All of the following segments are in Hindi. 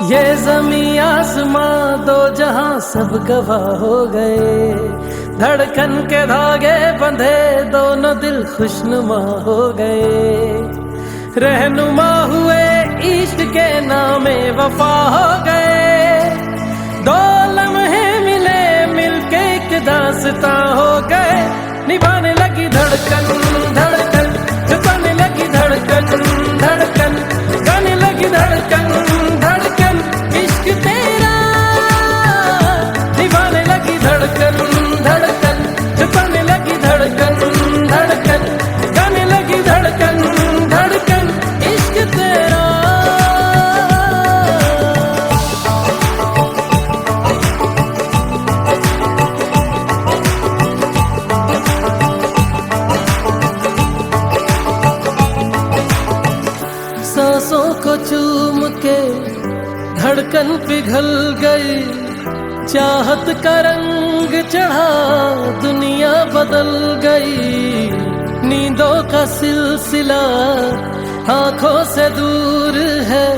ये ज़मीं आसमां दो जहां सब गवाह हो गए, धड़कन के धागे बंधे दोनों दिल खुशनुमा हो गए, रहनुमा हुए इश्क के नामे वफा हो गए, दो लम्हे मिले मिलके एक दास्तां हो गए, निभाने लगी धड़कन धड़कन, छुपाने लगी धड़कन धड़कन, गाने लगी धड़कन धड़कन, इश्क तेरा निभाने लगी धड़कन धड़कन, छुपाने लगी धड़कन धड़कन, गाने लगी धड़कन धड़कन, इश्क तेरा। सांसों को चूम के धड़कन पिघल गई, चाहत का रंग चढ़ा दुनिया बदल गई, नींदों का सिलसिला आंखों से दूर है,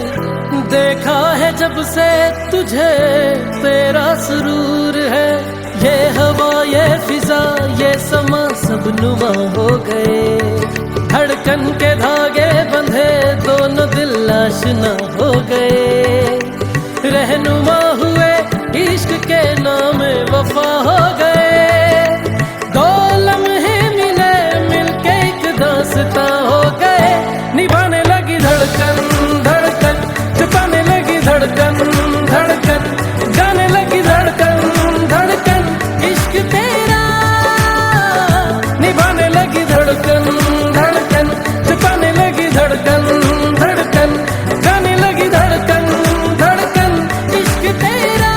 देखा है जब से तुझे तेरा सुरूर है, ये हवा ये फिजा ये समा सब नुमा हो गए, धड़कन के धागे बंधे दोनों दिल आशना हो गए, रहनुमा हुए इश्क के नाम वफा हो गए, दो लम्हे मिले मिलके एक दास्तां हो गए, निभाने लगी धड़कन धड़कन, छुपाने लगी धड़कन धड़कन, गाने लगी धड़कन धड़कन, इश्क तेरा निभाने लगी धड़कन धड़कन, छुपाने लगी धड़कन धड़कन, गाने लगी धड़कन धड़कन, इश्क तेरा।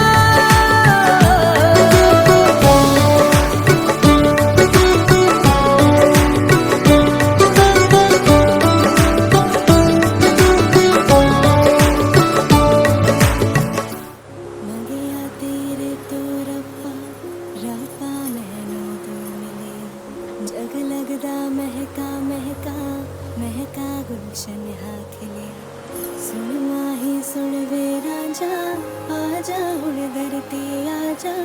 मंगिया तेरे तो रब्बा रब्बा मैनू तू मिले, जग लगदा महका महका महका गुलशन हा खिले, सुन माही सुन वे रांझा आजा हुण धरती आजा,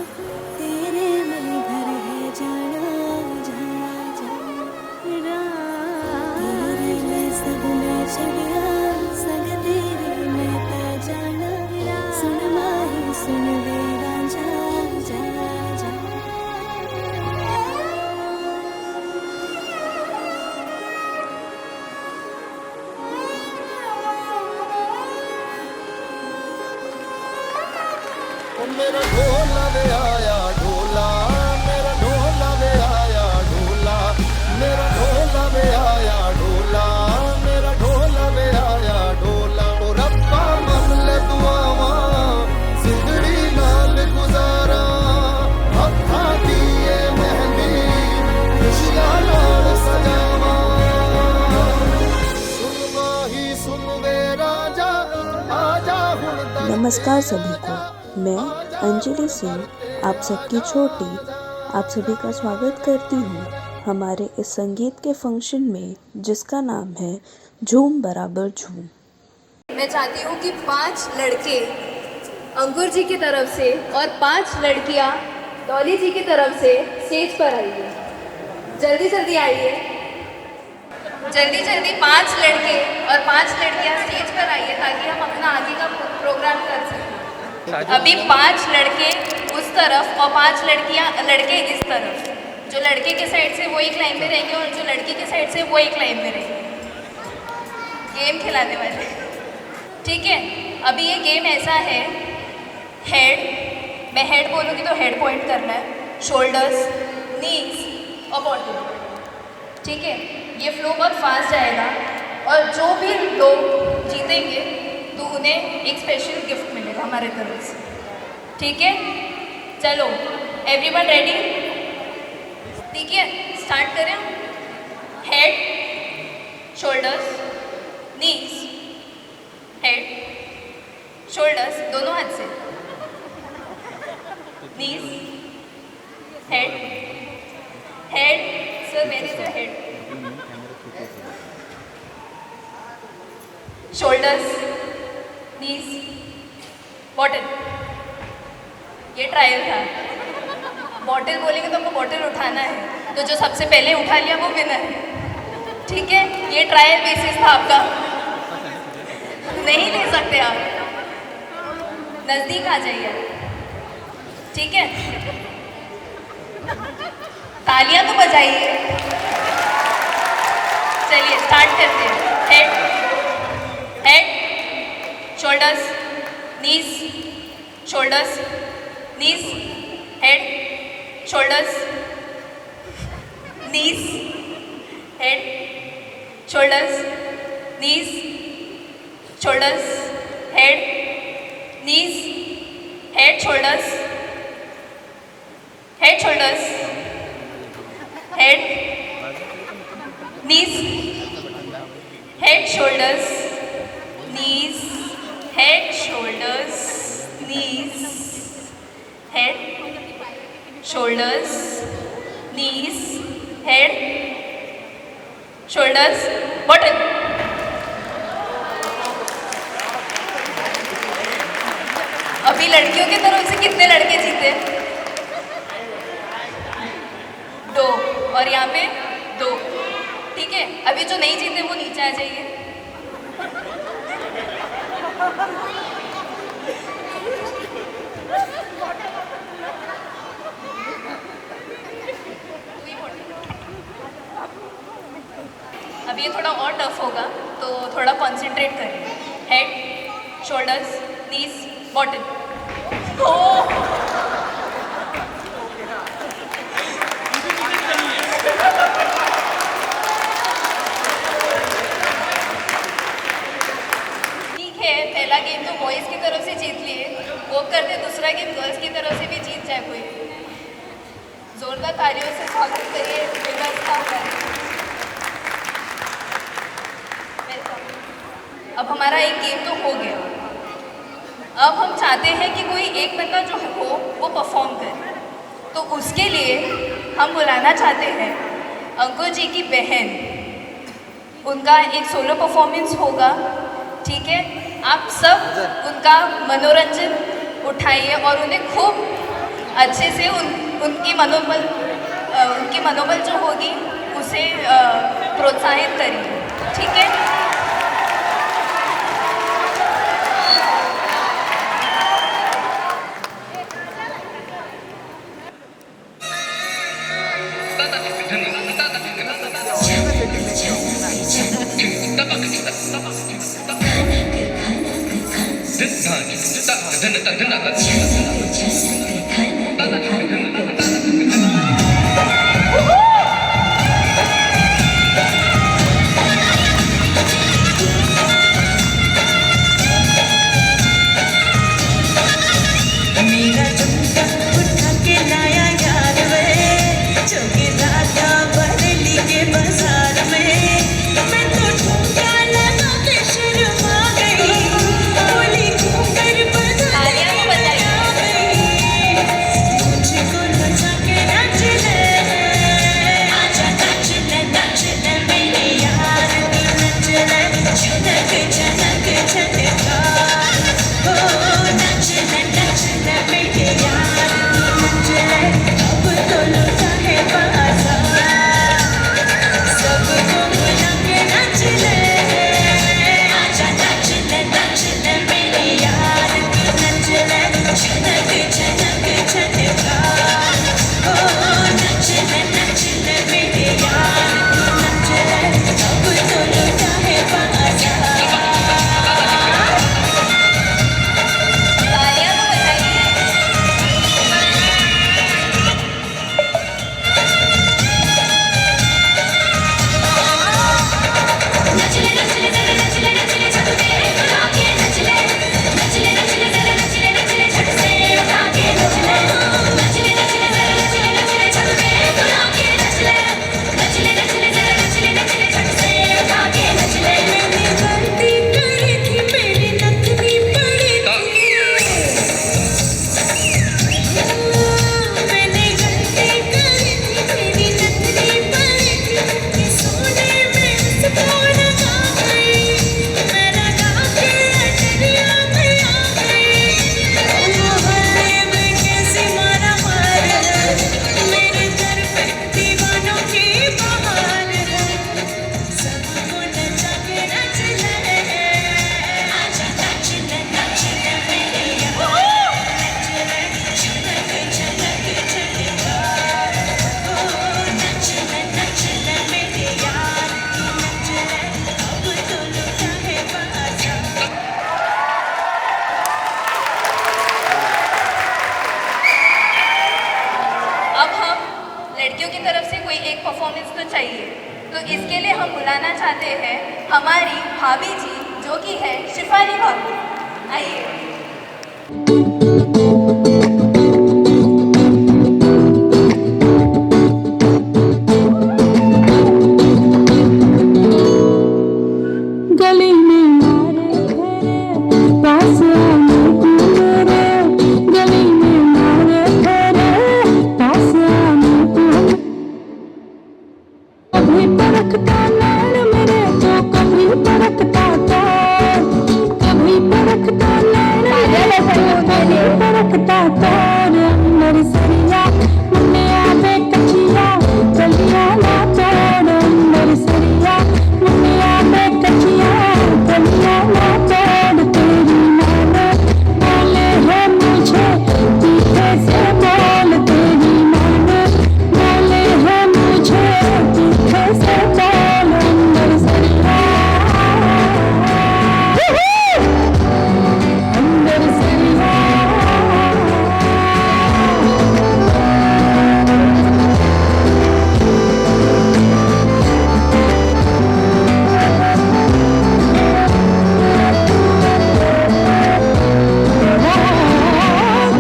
तेरे में घर है जाना जाना जा, तेरे में सब में चलिया संग तेरे में ता जाना, सुन माही सुन वे रांझा जा जा। मेरा ढोला वे आया ढोला, मेरा ढोला वे आया ढोला, मेरा ढोला वे आया ढोला, मेरा ढोला वे आया ढोला, ओ रब्बा मन ले दुआवा जिंदड़ी नाल गुजारा, हत्था दिए मेहंदी खुशियां नाल सजावा, सुन माही सुन वे राजा आजा हुण दा। नमस्कार सभी को, मैं अंजलि सिंह आप सबकी छोटी आप सभी का स्वागत करती हूँ हमारे इस संगीत के फंक्शन में जिसका नाम है झूम बराबर झूम। मैं चाहती हूँ कि 5 लड़के अंकुर जी की तरफ से और 5 लड़कियाँ डॉली जी की तरफ से स्टेज पर आइए, जल्दी जल्दी आइए, जल्दी जल्दी 5 लड़के और 5 लड़कियाँ स्टेज पर आइए ताकि हम अपना आगे का प्रोग्राम कर सकें। अभी 5 लड़के उस तरफ और 5 लड़के इस तरफ, जो लड़के के साइड से वो एक लाइन में रहेंगे और जो लड़की के साइड से वो एक लाइन में रहेंगे, गेम खिलाने वाले, ठीक है। अभी ये गेम ऐसा है, हेड, मैं हेड बोलूँगी तो हेड पॉइंट करना है, शोल्डर्स, नीज और बॉडी, ठीक है। ये फ्लो बहुत फास्ट जाएगा और जो भी लोग जीतेंगे तो उन्हें एक स्पेशल गिफ्ट मिलेगा हमारे तरफ से, ठीक है। चलो एवरीवन रेडी, ठीक है, स्टार्ट करें। Head, shoulders, knees, head, shoulders दोनों हाथ से, knees, head, head, sir where is your head, shoulders, knees, bottle. ये ट्रायल था। बॉटल बोलेंगे तो हमको बॉटल उठाना है, तो जो सबसे पहले उठा लिया वो विनर है, ठीक है। ये ट्रायल बेसिस था आपका, नहीं ले सकते आप, नज़दीक आ जाइए, ठीक है। तालियां तो बजाइए। चलिए स्टार्ट करते हैं। Head, shoulders, knees, shoulders, knees, head, shoulders, knees, head, shoulders, knees, shoulders, head, knees, head, shoulders, head, shoulders, head, knees, head, shoulders, knees, head, shoulders, knees, head, shoulders, knees, head, shoulders, bottom. अभी लड़कियों की तरफ से कितने लड़के जीते? 2 और यहाँ पे 2, ठीक है। अभी जो नहीं जीते वो नीचे आ जाइए। अब ये थोड़ा और टफ होगा, तो थोड़ा कंसंट्रेट करिए। हेड, शोल्डर्स, नीज, बॉटम। ठीक है, पहला गेम तो बॉयज़ की तरफ से जीत लिए, वो करते दूसरा गेम गर्ल्स की तरफ से भी जीत जाए कोई। जोरदार तालियों से स्वागत करिए विनर्स का। अब हमारा एक गेम तो हो गया, अब हम चाहते हैं कि कोई एक बंदा जो हो वो परफॉर्म करे, तो उसके लिए हम बुलाना चाहते हैं अंकुर जी की बहन। उनका एक सोलो परफॉर्मेंस होगा, ठीक है। आप सब उनका मनोरंजन उठाइए और उन्हें खूब अच्छे से उनकी मनोबल जो होगी उसे प्रोत्साहित करिए, ठीक है। अब तो लुटा है बाजार। एक परफॉर्मेंस तो चाहिए। तो इसके लिए हम बुलाना चाहते हैं हमारी भाभी जी, जो कि है शिफाली भाभी। आइए। गली में मारे फेरे पास आने को मेरे, गली में मारे फेरे पास आने को। कभी परखता नैन मेरे तो कभी परखता तोर, कभी परखता नैन मेरे तो कभी परखता तोर। अंदर सरिया मुन्ने आवे कचिया गलिया ना तोड़, अंदर सरिया मुन्ने आवे कचिया गलिया ना तोड़। तेरी माने बोले है मुझे तीखे से बोल, तेरी माने बोले है मुझे तीखे से बोल। अंदर सरिया अंदर सरिया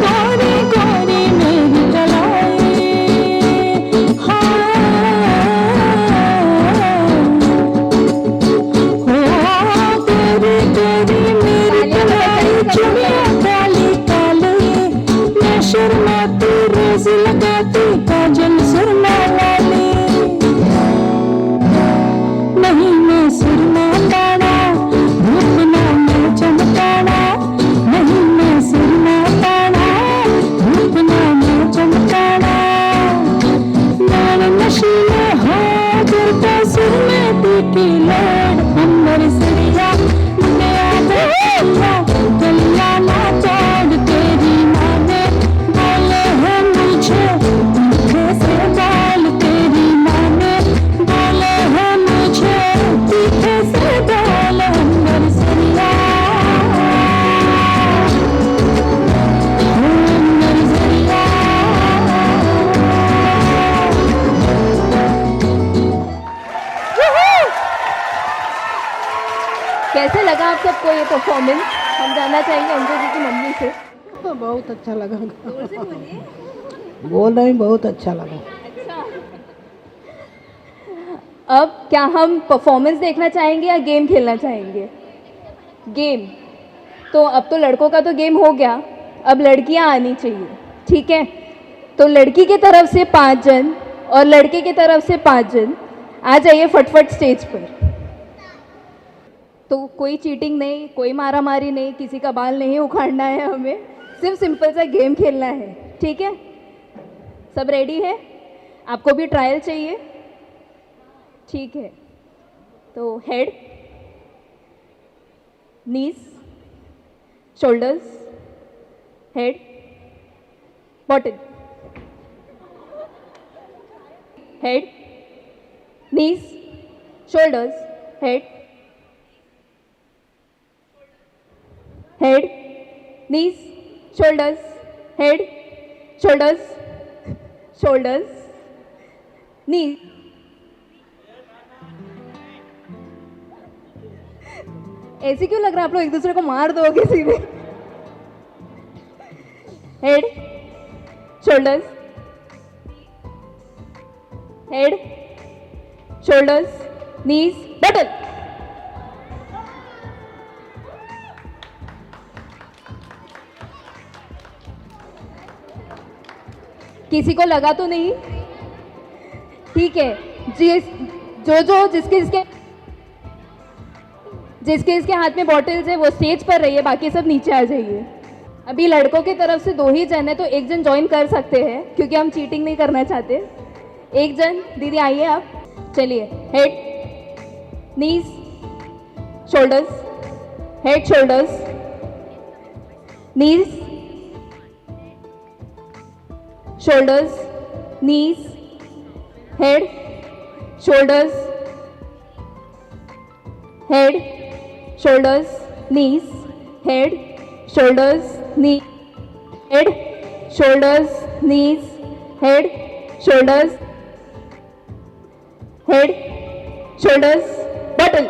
गोरी गोरी मेरी कलाई, तेरी तेरी मेरी कलाई, चुड़िया काली काली। मैं शर्माती रोज लगाती काजल सुरमा वाली, नहीं मैं सुरमा पाना रूप ना मैं चमकाना, नहीं मैं सुरमा पाना रूप ना मैं चमकाना। नाल नशीले हो गिरता सुर में टीकी लोड। अंदर सरिया मुन्ने आवे कचिया गलिया ना तोड़। तेरी माने बोले है मुझे तीखे से बोल, तेरी माने बोले है मुझे तीखे से बोल। अंदर सरिया अंदर सरिया। कैसे लगा आप सबको ये परफॉर्मेंस? हम जानना चाहेंगे अंकुर जी की मम्मी से। तो बहुत अच्छा लगा, जोर से बोलिए। बोल रही बहुत अच्छा लगा। अच्छा, अब क्या हम परफॉर्मेंस देखना चाहेंगे या गेम खेलना चाहेंगे? गेम। तो अब तो लड़कों का तो गेम हो गया, अब लड़कियां आनी चाहिए, ठीक है? तो लड़की की तरफ से 5 जन और लड़के की तरफ से 5 जन आ जाइए फटफट स्टेज पर। तो कोई चीटिंग नहीं, कोई मारा मारी नहीं, किसी का बाल नहीं उखाड़ना है, हमें सिर्फ सिंपल सा गेम खेलना है, ठीक है? सब रेडी है? आपको भी ट्रायल चाहिए? ठीक है। तो head, knees, shoulders, head, bottle, head, knees, shoulders, head, head, knees, shoulders, head, shoulders, shoulders, knees. ऐसे क्यों लग रहा है आप लोग एक दूसरे को मार दोगे सीधे? हेड, शोल्डर्स, हेड, शोल्डर्स, नीज, बटन। किसी को लगा तो नहीं? ठीक है। जिसके जिसके हाथ में बॉटल्स है वो स्टेज पर रहिए, बाकी सब नीचे आ जाइए। अभी लड़कों की तरफ से 2 ही जन है, तो एक जन ज्वाइन कर सकते हैं क्योंकि हम चीटिंग नहीं करना चाहते। एक जन, दीदी आइए आप, चलिए। Head, knees, shoulders, head, shoulders, नीज, shoulders, knees, head, shoulders, head, shoulders, knees, head, shoulders, knee, head, shoulders, knees, head, shoulders, head, shoulders, bottle.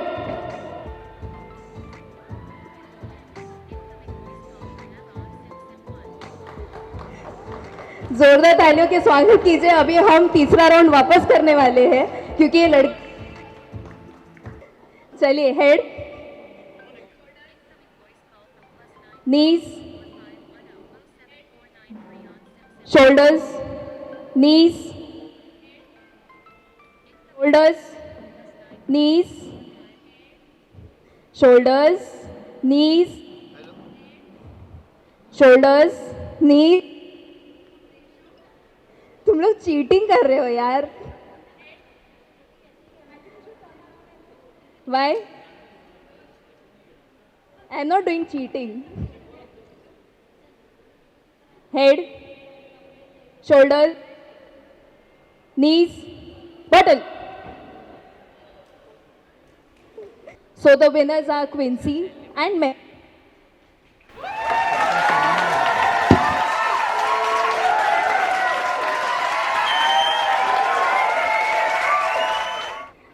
जोरदार तालियों के स्वागत कीजिए। अभी हम तीसरा राउंड वापस करने वाले हैं क्योंकि ये चलिए, head, knees, shoulders, knees, shoulders, knees, shoulders, knees, shoulders, नीज। तुम लोग चीटिंग कर रहे हो यार। Why? I'm not doing cheating. Head, shoulders, knees, bottle. So the winners are Quincy and Meg.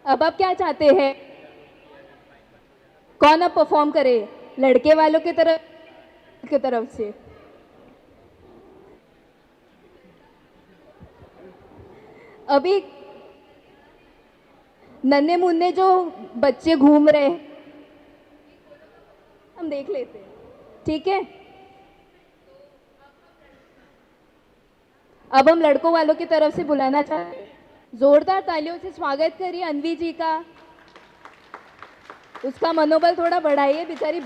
अब आप क्या चाहते हैं? कौन अब परफॉर्म करे, लड़के वालों की तरफ से? अभी नन्हे मुन्ने जो बच्चे घूम रहे हैं हम देख लेते हैं, ठीक है? अब हम लड़कों वालों की तरफ से बुलाना चाहते हैं। जोरदार तालियों से स्वागत करिए अनवी जी का। उसका मनोबल थोड़ा बढ़ाइए, बेचारी।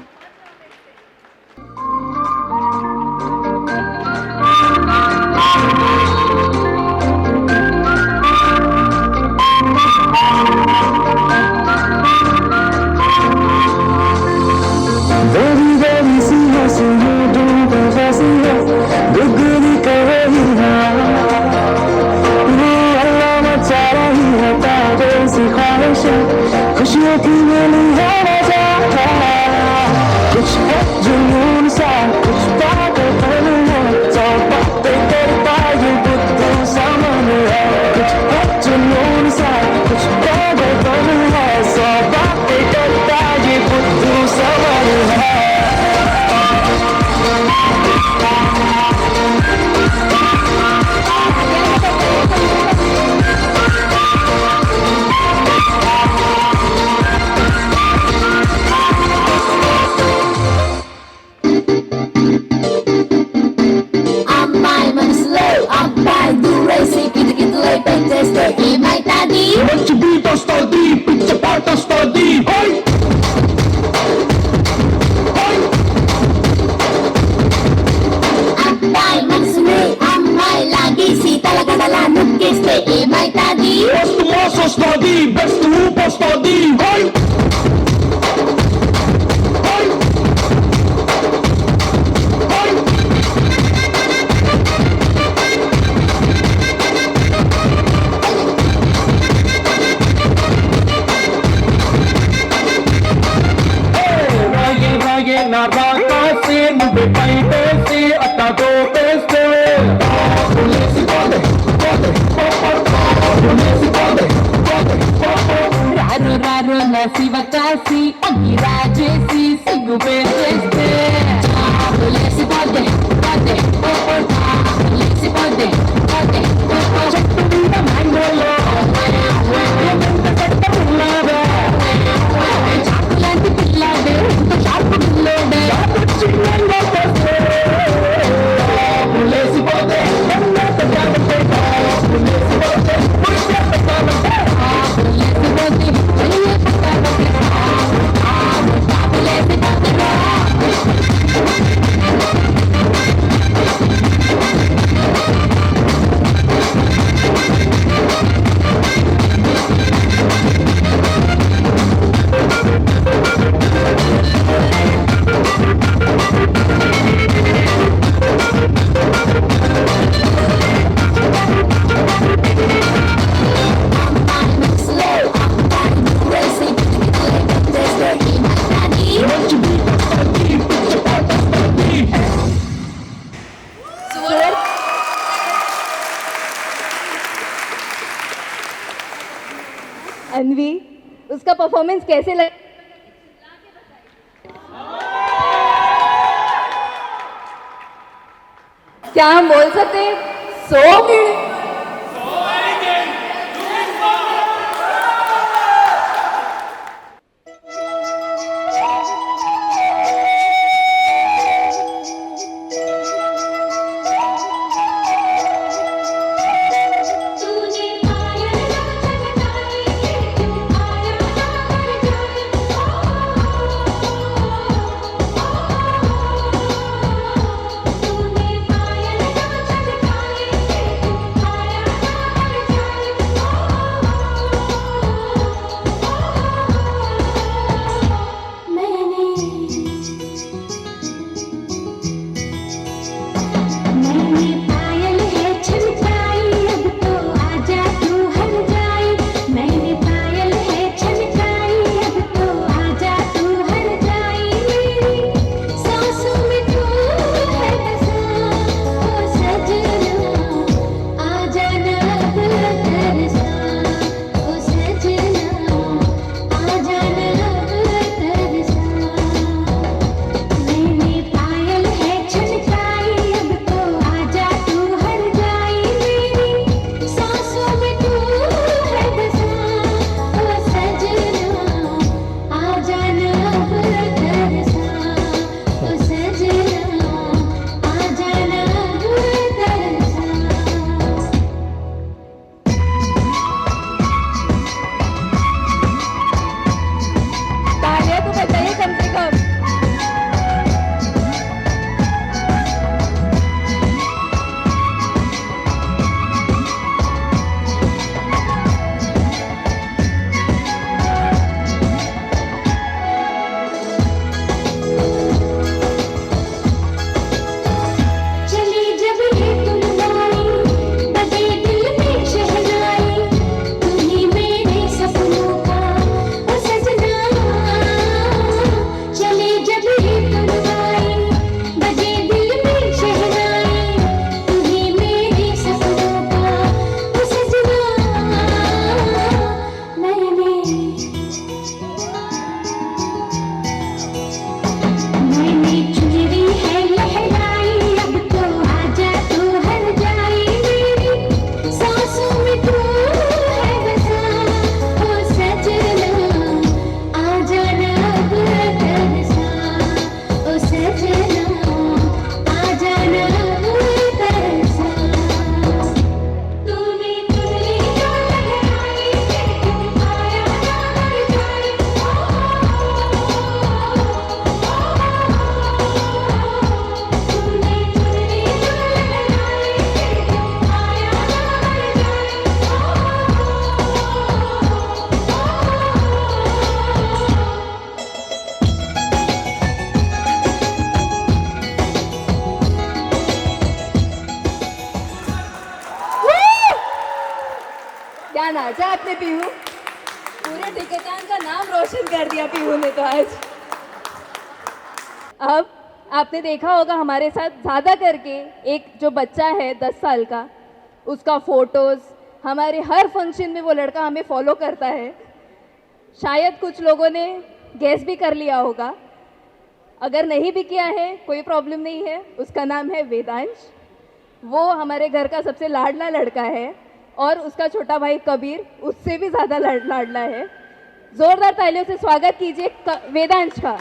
Very, very serious, you do the serious. Guguli kahi na, Allah macha rahi hai taare si ख्वाहिश, खुशियों की मिली है नज़ारा। कुछ है जुनून सा, कुछ पागलपन है, सौ बातें करता ये बुद्धू सा मन है। कुछ है जुनून सा, कुछ पागलपन है, सौ बातें करता ये बुद्धू सा मन है। మంచి బీట్ వస్తుంది, పిచ్చ పాట వస్తుంది. అబ్బాయి మనసునే అమ్మాయి లాగేసి తలగడలా నొక్కేస్తే ఏమైతాది? బెస్ట్ మాస్ వస్తుంది, బెస్ట్ ఊపు వస్తుంది. నా రాకాసి నువ్వు పైపేసి అట్ట దోపేస్తే రారు రారు నా శివ కాసి అగ్గి రాజేసి సిగ్గు పేసేస్తే లేసిపోతే పోతే లేసిపోతే పోతే చెట్టు మీద మ్యాంగోలో చెట్టులాగా చాకులాంటి పిల్లాడే షార్ప్ పిల్లోడే చిన్నంగా పోతే లేసిపోతే లేసిపోతే अन्वी, उसका परफॉर्मेंस कैसे लग? क्या हम बोल सकते हैं 100 मिनट? क्या नाचा आपने पीहू, पूरे टिकटान का नाम रोशन कर दिया पीहू ने तो आज। अब आपने देखा होगा हमारे साथ ज़्यादा करके एक जो बच्चा है 10 साल का, उसका फोटोज़ हमारे हर फंक्शन में वो लड़का हमें फॉलो करता है। शायद कुछ लोगों ने गेस भी कर लिया होगा, अगर नहीं भी किया है कोई प्रॉब्लम नहीं है। उसका नाम है वेदांश। वो हमारे घर का सबसे लाडला लड़का है और उसका छोटा भाई कबीर उससे भी ज़्यादा लाडला है। ज़ोरदार तालियों से स्वागत कीजिए वेदांश का।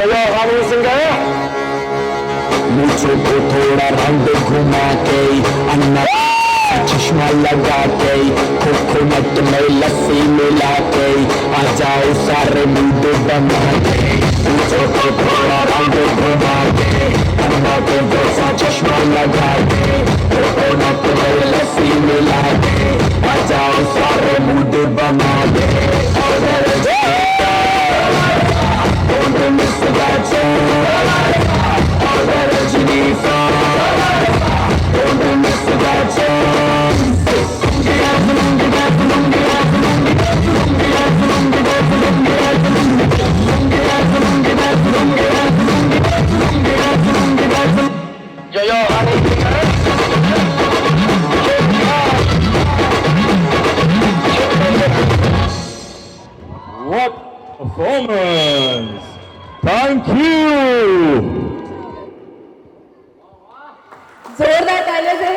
चलो हनी सिंह मुझे को थोड़ा रंग घुमा के अन्ना चश्मा लगा के कोकोनट में लस्सी मिला के आ जाओ सारे मुंडे बना के मुझे को थोड़ा रंग घुमा के अन्ना के जैसा चश्मा लगा के कोकोनट में लस्सी मिला के आ जाओ सारे मुंडे बना के What performance! Thank you! जोरदार तालियों से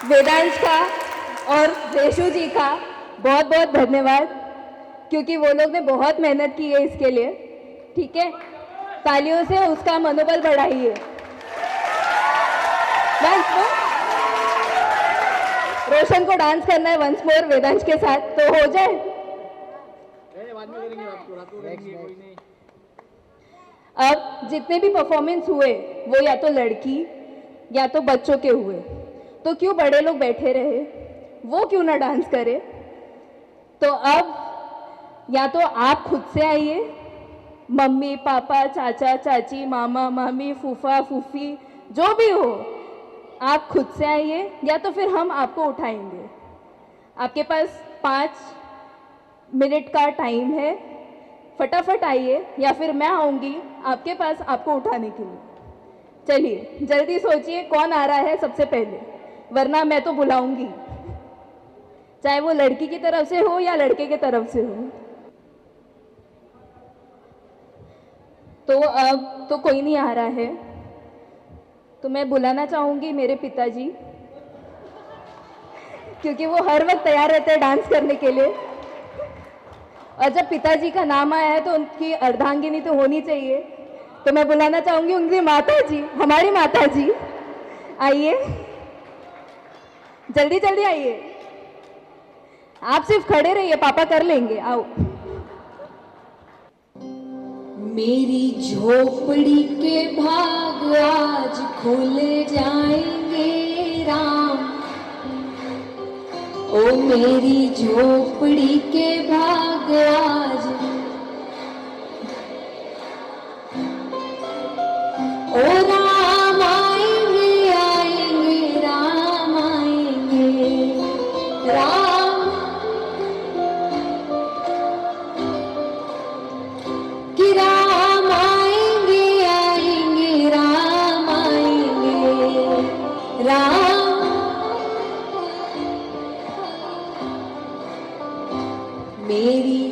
वेदांश का और रेशु जी का बहुत बहुत धन्यवाद, क्योंकि वो लोग ने बहुत मेहनत की है इसके लिए। ठीक है, तालियों से उसका मनोबल बढ़ाइए। वंस मोर रोशन को डांस करना है वंस मोर वेदांश के साथ, तो हो जाए। अब जितने भी परफॉर्मेंस हुए वो या तो लड़की या तो बच्चों के हुए, तो क्यों बड़े लोग बैठे रहे, वो क्यों ना डांस करे। तो अब या तो आप खुद से आइए, मम्मी पापा चाचा चाची मामा मामी फूफा फूफी जो भी हो, आप खुद से आइए, या तो फिर हम आपको उठाएंगे। आपके पास 5 मिनट का टाइम है, फटाफट आइए, या फिर मैं आऊँगी आपके पास आपको उठाने के लिए। चलिए जल्दी सोचिए कौन आ रहा है सबसे पहले, वरना मैं तो बुलाऊंगी, चाहे वो लड़की की तरफ से हो या लड़के की तरफ से हो। तो अब तो कोई नहीं आ रहा है, तो मैं बुलाना चाहूँगी मेरे पिताजी, क्योंकि वो हर वक्त तैयार रहते हैं डांस करने के लिए। और जब पिताजी का नाम आया है तो उनकी अर्धांगिनी तो होनी चाहिए, तो मैं बुलाना चाहूँगी उनकी माता जी, हमारी माता जी। आइए, जल्दी जल्दी आइए, आप सिर्फ खड़े रहिए, पापा कर लेंगे। आओ। मेरी झोपड़ी के भाग आज खुले जाएंगे राम, ओ मेरी झोपड़ी के भाग आज, ओ राम आएंगे आएंगे राम आएंगे राम, कि राम आएंगे आएंगे राम आएंगे राम। मेरी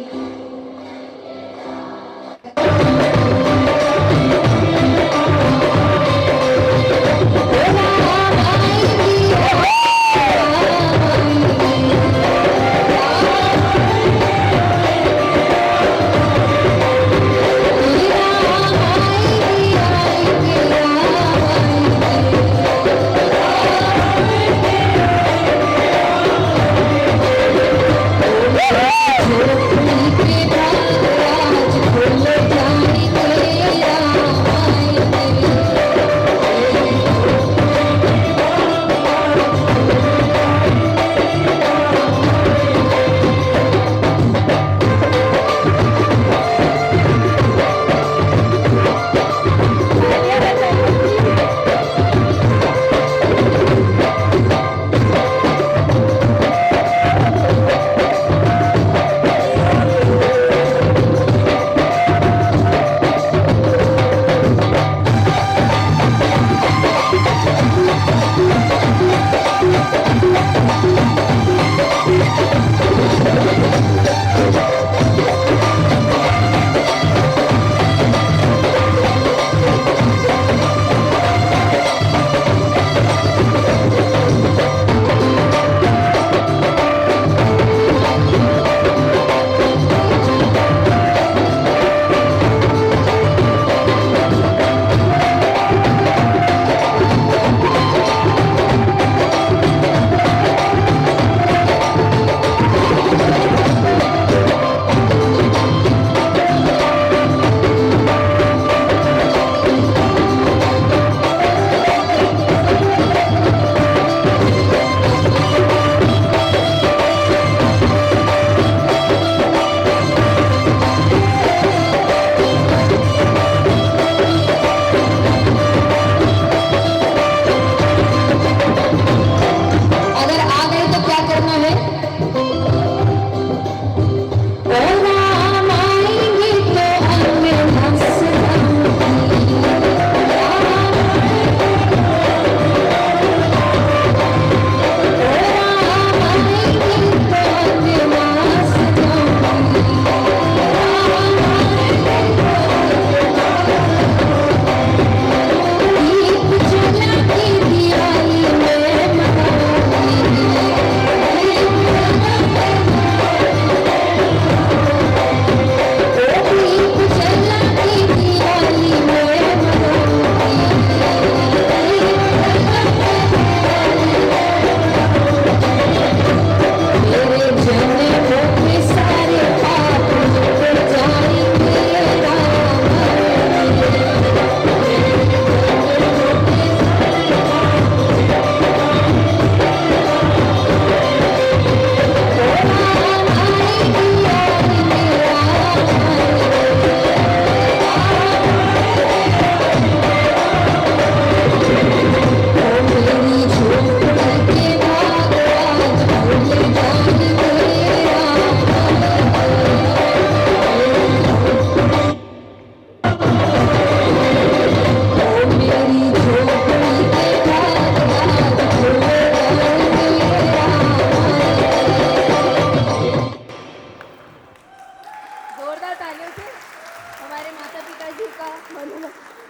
का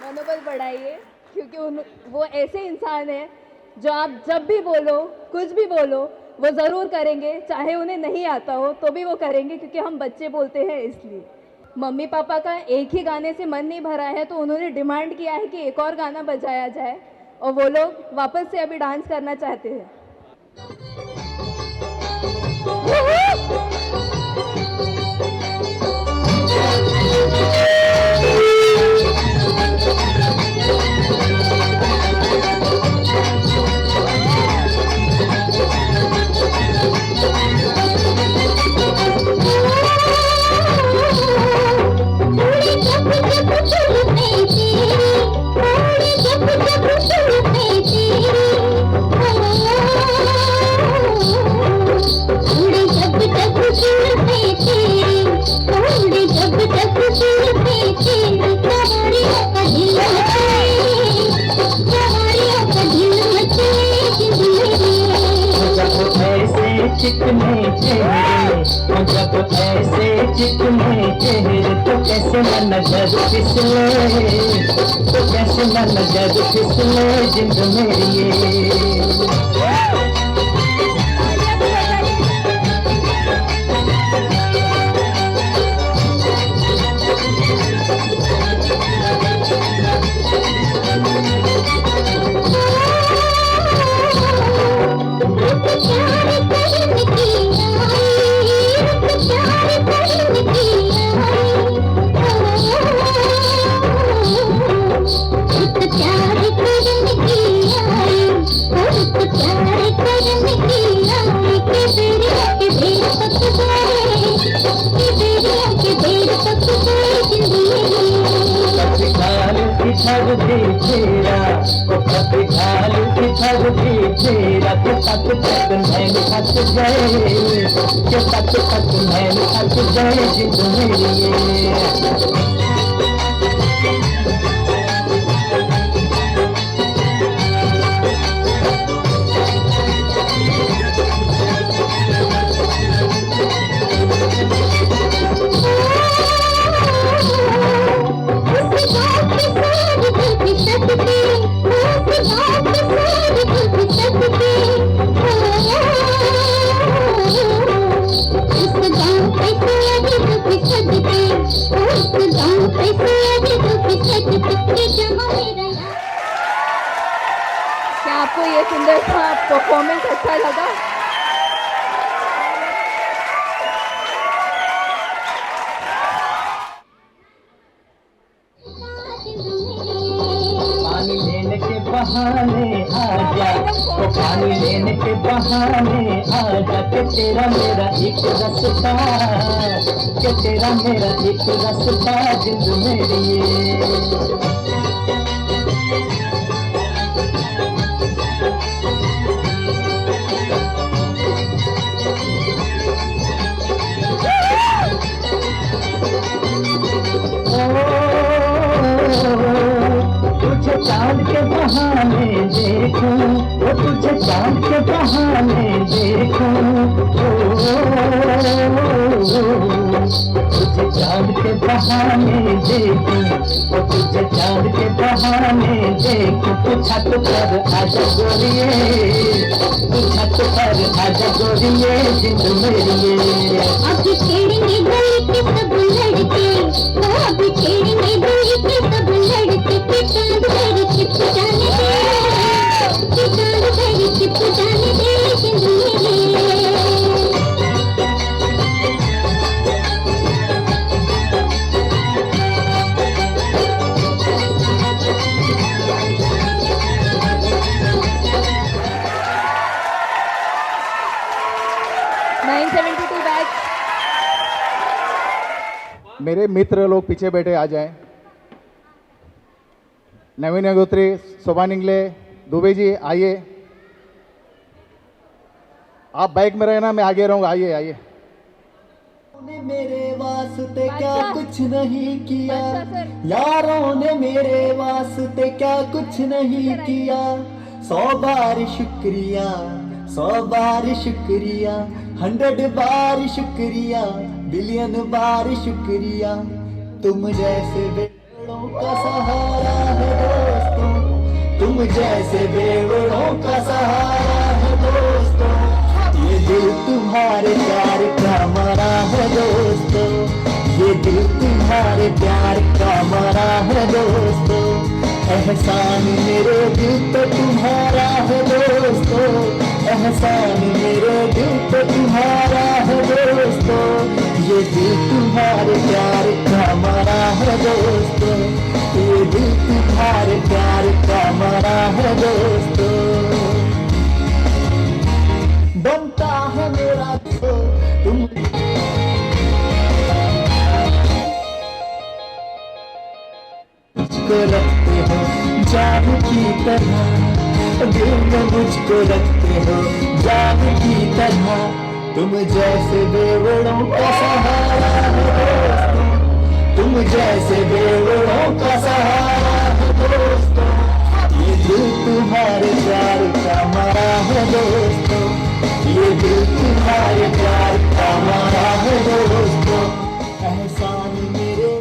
मनोबल बढ़ाइए, क्योंकि वो ऐसे इंसान है जो आप जब भी बोलो, कुछ भी बोलो, वो ज़रूर करेंगे, चाहे उन्हें नहीं आता हो तो भी वो करेंगे, क्योंकि हम बच्चे बोलते हैं इसलिए। मम्मी पापा का एक ही गाने से मन नहीं भरा है, तो उन्होंने डिमांड किया है कि एक और गाना बजाया जाए, और वो लोग वापस से अभी डांस करना चाहते हैं। चिकने चेहरे, जब ऐसे चिकने चेहरे, तो कैसे न नजर फिसले, तो कैसे न नजर फिसले जिंद मेरी। क्या आपको ये सुंदर सा परफॉर्मेंस अच्छा लगा? पानी लेने के बहाने आजा, तो पानी लेने के बहाने आजा, के तेरा मेरा एक रास्ता, के तेरा मेरा एक रास्ता जिंद मेरी। तुझे चांद के बहाने देखूं, वो तुझे चांद के बहाने देखूं, तुझे चांद के बहाने देखूं, वो तुझे चांद के बहाने देखूं। तू छत पर आजा गोरिये, तू छत पर आजा गोरिये जिंद मेरी। अभी छेड़ेंगे गली के सब लड़के, तो अभी छेड़ेंगे गली के सब लड़के, के चांद मेरे चिप जाने दे, के चांद मेरे चिप जाने दे जिंदगी। मेरे मित्र लोग पीछे बैठे आ जाएं। नवीन अग्निहोत्री, शोभा निंगले, दुबे जी आइए। आप बाइक में रहना, मैं आगे रहूंगा। आइए आइए। मेरे वास्ते क्या कुछ नहीं किया, यारों ने मेरे वास्ते क्या कुछ नहीं किया। 100 बार शुक्रिया, 100 बार शुक्रिया, 100 बार शुक्रिया, बिलियन बार शुक्रिया। तुम जैसे का सहारा है दोस्तों, तुम जैसे बेवड़ों का सहारा है दोस्तों, ये दिल तुम्हारे प्यार का मरा है दोस्तों, ये दिल तुम्हारे प्यार का मरा है दोस्तों, एहसान मेरे दिल पे तुम्हारा है दोस्तों, एहसान मेरे दिल पे तुम्हारा है दोस्तों, ये दिल तुम्हारे प्यार का मरा है दोस्तों, ये दिल तुम्हारे प्यार का मरा है दोस्तों, बनता है मेरा तो तुम मुझको रखते हो जान की तरह, दिल में मुझको रखते हो जान की तरह, तुम जैसे बेवड़ों का सहारा है दोस्तों, तुम जैसे बेवड़ों का सहारा है दोस्तों, ये दिल तुम्हारे प्यार का मरा है दोस्तों, ये दिल तुम्हारे प्यार का मरा है दोस्तों, एहसान मेरे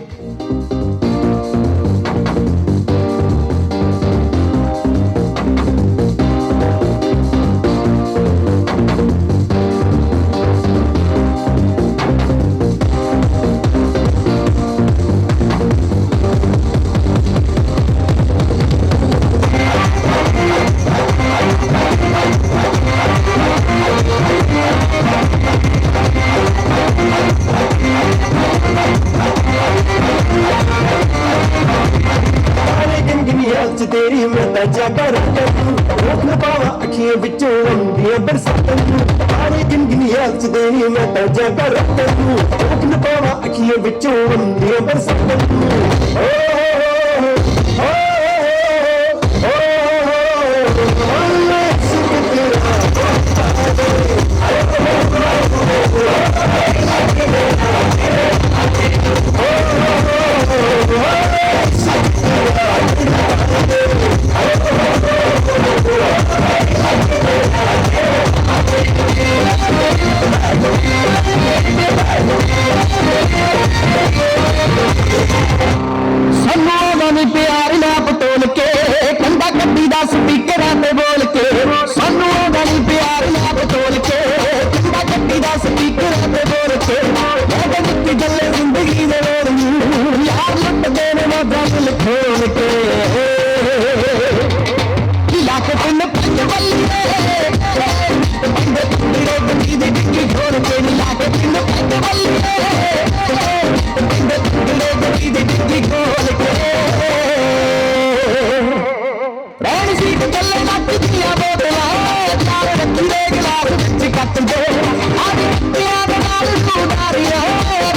तेरी मैं ताजा कर रोक न पावा अखियों विचों अंधियां बरसातां सारे गिनगिनी याद तेरी मैं ताजा कर रोक न पावा अखियों विचों अंधियां बरसातां प्यार ना पटोल के कंधा कड्डी दा स्पीकर ते बोल के सानू आंदा नी प्यार ना पटोल के कंधा कड्डी दा स्पीकर ते बोल के मैं निक्की गल्ले जिंदगी दे रोड़ यार लुटदे ने मौजा दिल खोल के लाख पिन पंज बल्ले बंदे दिलो गंदी दी डिक्की छोड़ के लाख पिन पंज बल्ले बंदे दिलो गंदी दी डिक्की खोल के चले नट दिया बोतला चार रखी दे गिलास विच कट दे आज पिया दे नाल सुधारिया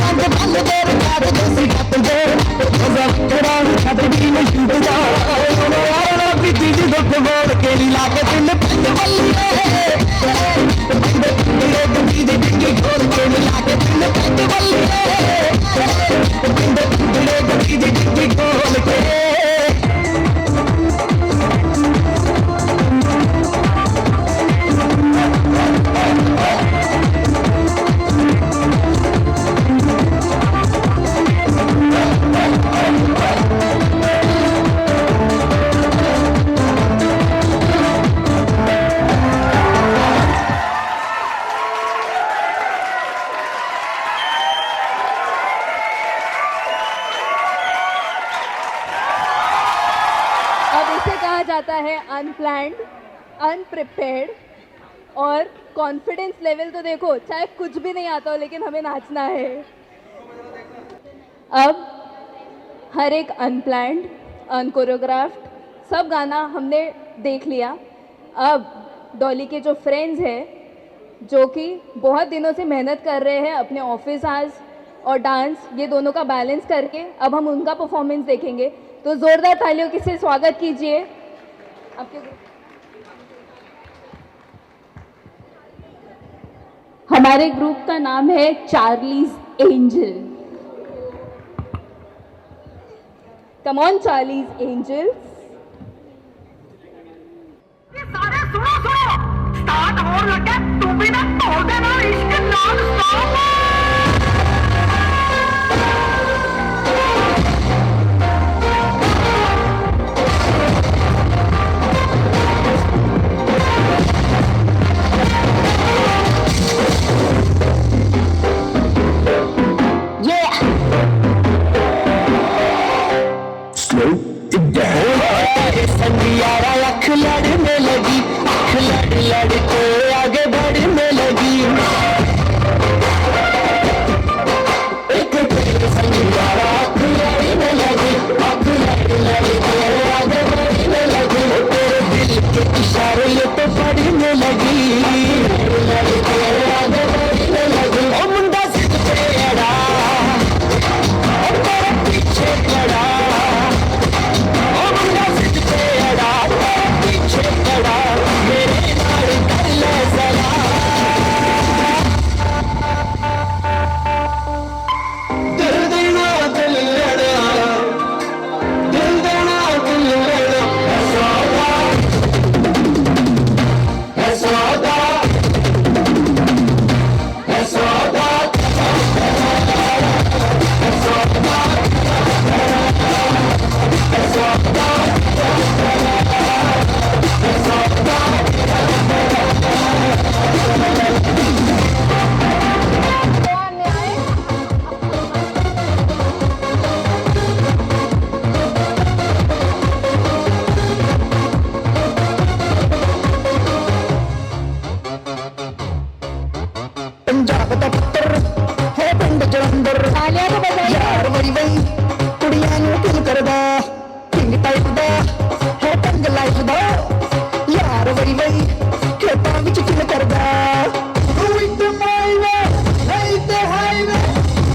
रंग बंद दे रात देसी कट दे मजा तेरा छत भी नहीं छूटदा ओने आना पीती दी दुख बोल के ला के दिल पंज बल्ले दिले गंदी दी डिग्गी खोल के ला के दिल पंज बल्ले दिले गंदी दी डिग्गी खोल के जाता है अनप्लैंड, अनप्रिपेयर्ड और कॉन्फिडेंस लेवल तो देखो चाहे कुछ भी नहीं आता हो लेकिन हमें नाचना है। अब हर एक अनप्लैंड, अनकोरियोग्राफ्ड सब गाना हमने देख लिया। अब डॉली के जो फ्रेंड्स हैं जो कि बहुत दिनों से मेहनत कर रहे हैं अपने ऑफिस आवर्स और डांस ये दोनों का बैलेंस करके, अब हम उनका परफॉर्मेंस देखेंगे। तो ज़ोरदार तालियों के से स्वागत कीजिए आपके हमारे ग्रुप का नाम है Charlie's angel. Come on Charlie's angels. सारे सुनो स्टार्ट हो लगे तुम भी ना तोड़ देना इश्क नॉन स्टॉप। संगियारा अख लड़ने लगी, अख लड़ लड़ के आगे बढ़ने लगी। एक संगियारा अख लड़ने लगी, अख लड़ लड़ के आगे बढ़ने लगी। तेरे दिल के इशारे ये तो पढ़ने लगी, लड़ के आगे बढ़ने लगी। ओ मुंडा जिद पे अड़ा, और तेरे पीछे खड़ा। ओ मुंडा जिद पे अड़ा, तेरे पीछे खड़ा। मेरे नाल कर ले जरा, दिल देना दिल लड़ा, दिल देना दिल लड़ा। है सौदा, है सौदा, है सौदा, है सौदा, है सौदा। पंजाब दा पुत्तर है पिंड जलंधर, यार वही वही कुड़ियां नूं दिल करदा। किंग टाइप दा है ढंग लाइफ दा, यार वही वही खेतां विच चिल करदा। विद माईवे नहीं ते हाईवे,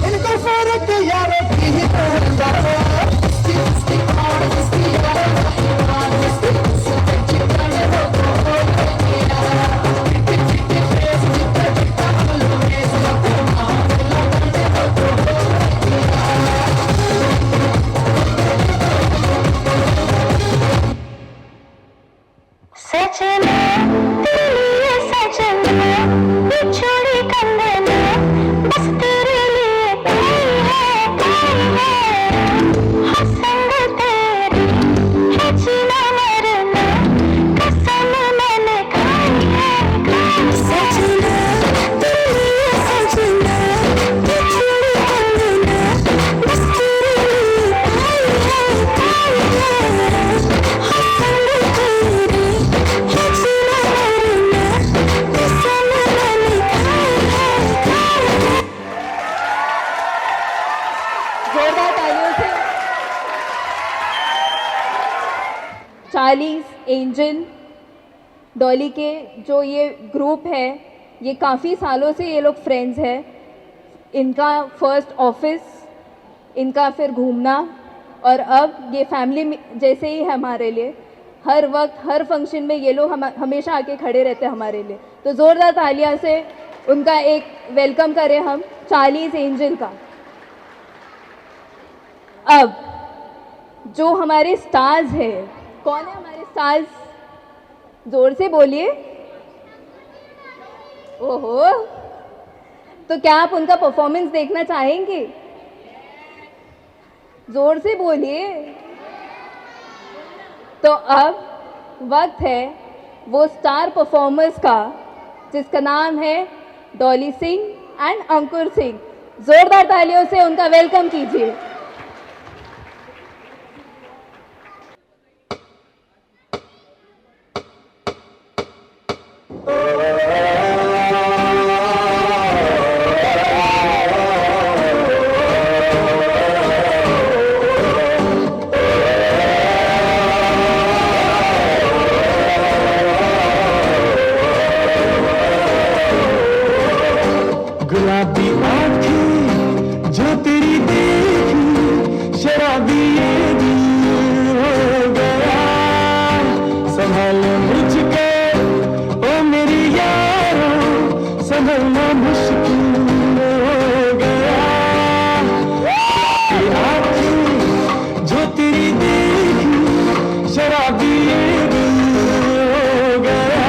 इनको फर्क यार की ही पड़दा। सजना तेरे सजना बिछड़ी कंगना, बस तेरे लिए कोई है हसंग तेरी है जीना मरना, कसम मैंने खाई है। सजना तेरे सजना बिछड़ी कंगना, बस तेरे लिए कोई है हसंग तेरी जोरदार तालियों से 40 एंजल डॉली के जो ये ग्रुप है, ये काफ़ी सालों से ये लोग फ्रेंड्स हैं। इनका फर्स्ट ऑफिस, इनका फिर घूमना, और अब ये फैमिली जैसे ही है हमारे लिए। हर वक्त हर फंक्शन में ये लोग हमेशा आके खड़े रहते हैं हमारे लिए। तो ज़ोरदार तालियां से उनका एक वेलकम करें हम 40 एंजल का। अब जो हमारे स्टार्स है, कौन है हमारे स्टार्स? जोर से बोलिए। ओहो, तो क्या आप उनका परफॉर्मेंस देखना चाहेंगे? जोर से बोलिए। तो अब वक्त है वो स्टार परफॉर्मर्स का, जिसका नाम है डॉली सिंह एंड अंकुर सिंह। जोरदार तालियों से उनका वेलकम कीजिए। गुलाबी आँखें जो तेरी देखी, शराबी ये दिल हो गया। संभाल मुझको ओ मेरी यारो, संभलना मुश्किल हो गया। ये आँखें जो तेरी देखी, शराबी ये दिल हो गया।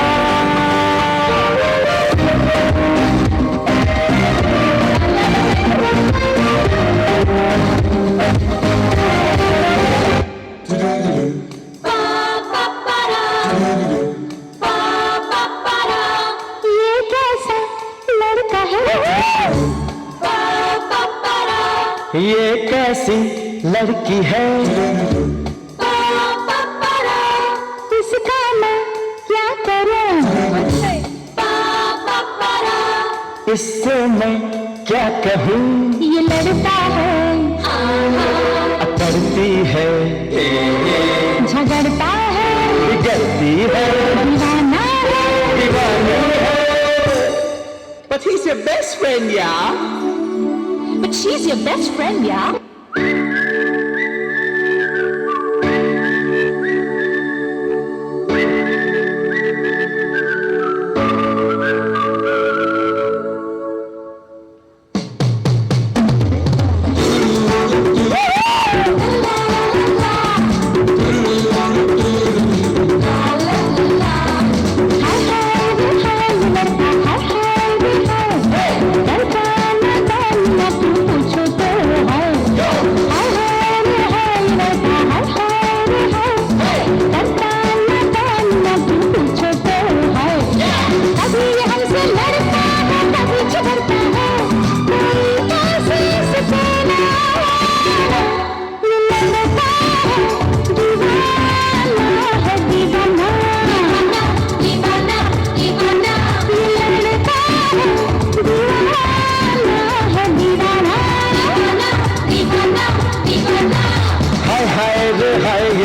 ये कैसा लड़का है, ये कैसी लड़की है, इससे मैं क्या कहूँ, ये लड़ता है, अकड़ती है, झगड़ता है, बिगड़ती है, दीवाना है, दीवानी है। But he's your best friend, yeah. but she's your best friend, yeah.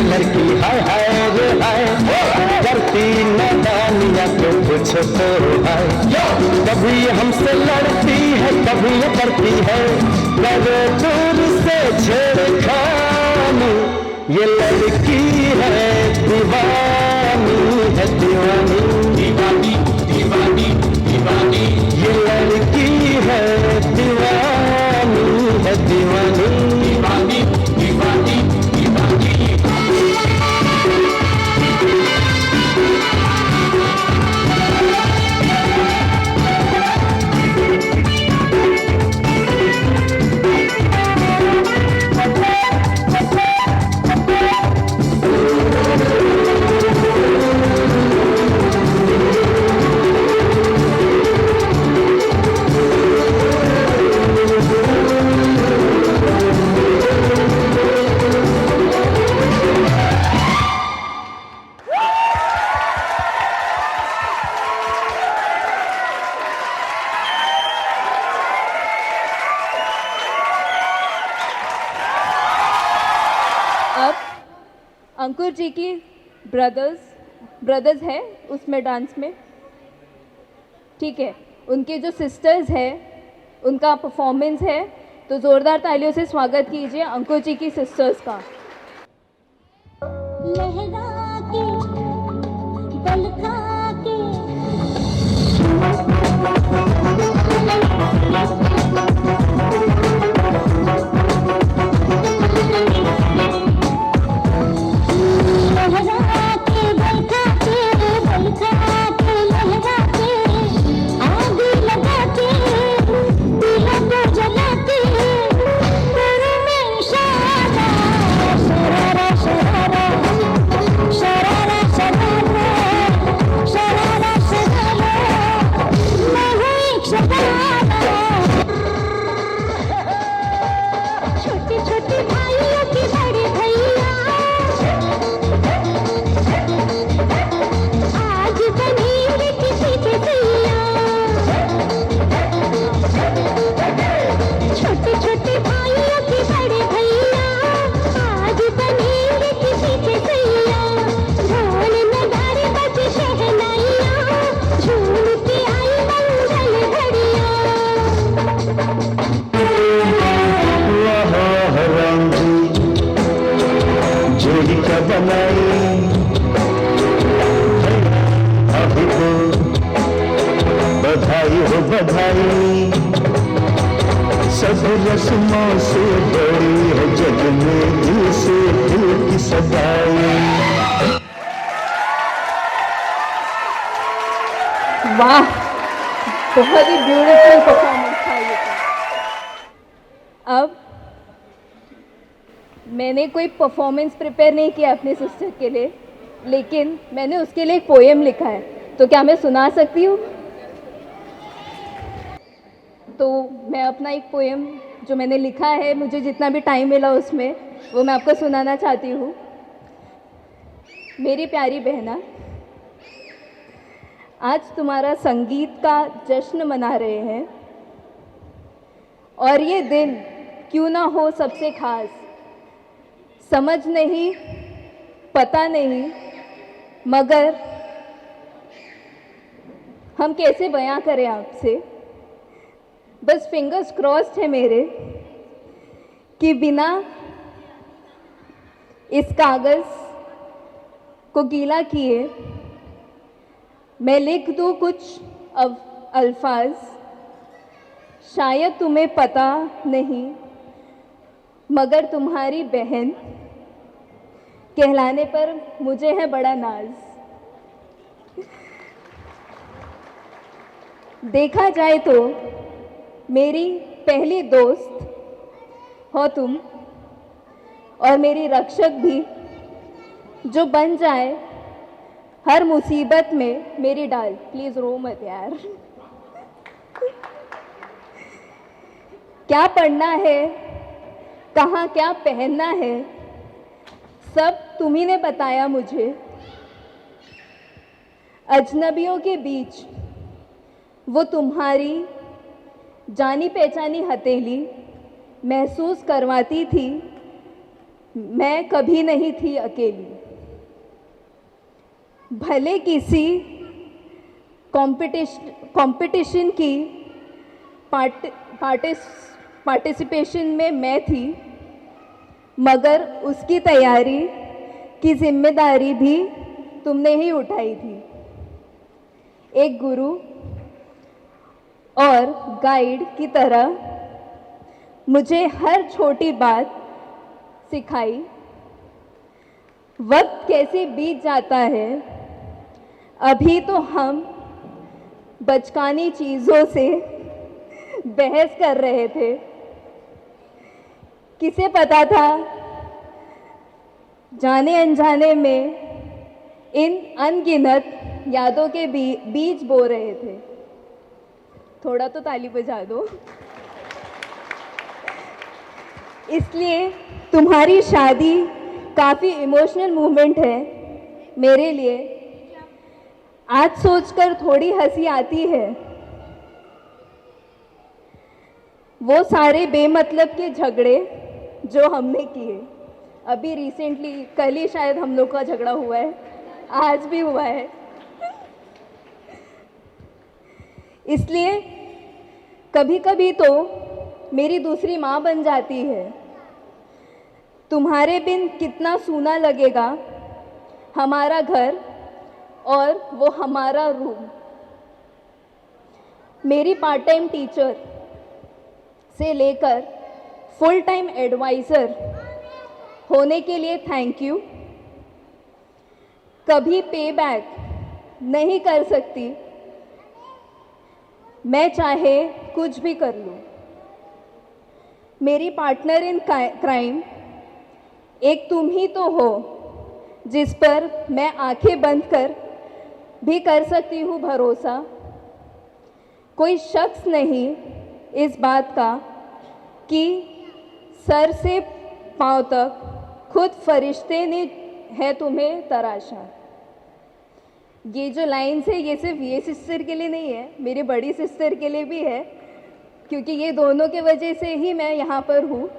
लड़की हाय हाय रे हाय, करती नादानियाँ क्यों पूछो तो हाय। कभी हमसे लड़ती है, कभी ये करती है, करे दूर से छेड़खानी। ये लड़की है दीवानी, है दीवानी, दीवानी दीवानी दीवानी। ये लड़की है दीवानी, है दीवानी, दीवानी दीवानी दीवानी। अंकुर जी की ब्रदर्स है उसमें डांस में, ठीक है। उनके जो सिस्टर्स है उनका परफॉर्मेंस है, तो ज़ोरदार तालियों से स्वागत कीजिए अंकुर जी की सिस्टर्स का। लहरा के बलका के बधाई। सब रस्मों से बड़ी है जग में दिल से दिल की सगाई। वाह, बहुत ही ब्यूटीफुल परफॉर्मेंस था ये तो। अब मैंने कोई परफॉर्मेंस प्रिपेयर नहीं किया अपने सिस्टर के लिए, लेकिन मैंने उसके लिए एक पोएम लिखा है, तो क्या मैं सुना सकती हूँ? तो मैं अपना एक पोएम जो मैंने लिखा है, मुझे जितना भी टाइम मिला उसमें, वो मैं आपको सुनाना चाहती हूँ। मेरी प्यारी बहना, आज तुम्हारा संगीत का जश्न मना रहे हैं, और ये दिन क्यों ना हो सबसे खास, समझ नहीं, पता नहीं, मगर हम कैसे बयां करें आपसे। बस फिंगर्स क्रॉस्ड है मेरे कि बिना इस कागज़ को गीला किए मैं लिख दूँ कुछ अल्फाज। शायद तुम्हें पता नहीं, मगर तुम्हारी बहन कहलाने पर मुझे है बड़ा नाज। देखा जाए तो मेरी पहली दोस्त हो तुम, और मेरी रक्षक भी, जो बन जाए हर मुसीबत में मेरी डाल। प्लीज़ रो मत यार। क्या पढ़ना है, कहाँ क्या पहनना है, सब तुम्ही ने बताया मुझे। अजनबियों के बीच वो तुम्हारी जानी पहचानी हथेली महसूस करवाती थी, मैं कभी नहीं थी अकेली। भले किसी कंपटीशन की पार्टिसिपेशन में मैं थी, मगर उसकी तैयारी की जिम्मेदारी भी तुमने ही उठाई थी। एक गुरु और गाइड की तरह मुझे हर छोटी बात सिखाई। वक्त कैसे बीत जाता है, अभी तो हम बचकानी चीज़ों से बहस कर रहे थे। किसे पता था जाने अनजाने में इन अनगिनत यादों के बीज बो रहे थे। थोड़ा तो ताली बजा दो। इसलिए तुम्हारी शादी काफ़ी इमोशनल मूवमेंट है मेरे लिए। आज सोचकर थोड़ी हंसी आती है। वो सारे बेमतलब के झगड़े जो हमने किए, अभी रिसेंटली कल ही शायद हम लोग का झगड़ा हुआ है, आज भी हुआ है। इसलिए कभी कभी तो मेरी दूसरी माँ बन जाती है। तुम्हारे बिन कितना सूना लगेगा हमारा घर और वो हमारा रूम। मेरी पार्ट टाइम टीचर से लेकर फुल टाइम एडवाइज़र होने के लिए थैंक यू। कभी पे बैक नहीं कर सकती, मैं चाहे कुछ भी कर लूँ। मेरी पार्टनर इन क्राइम एक तुम ही तो हो, जिस पर मैं आंखें बंद कर भी कर सकती हूँ भरोसा। कोई शख्स नहीं इस बात का कि सर से पांव तक खुद फरिश्ते ने है तुम्हें तराशा। ये जो लाइन्स है ये सिर्फ ये सिस्टर के लिए नहीं है, मेरी बड़ी सिस्टर के लिए भी है, क्योंकि ये दोनों के वजह से ही मैं यहाँ पर हूँ।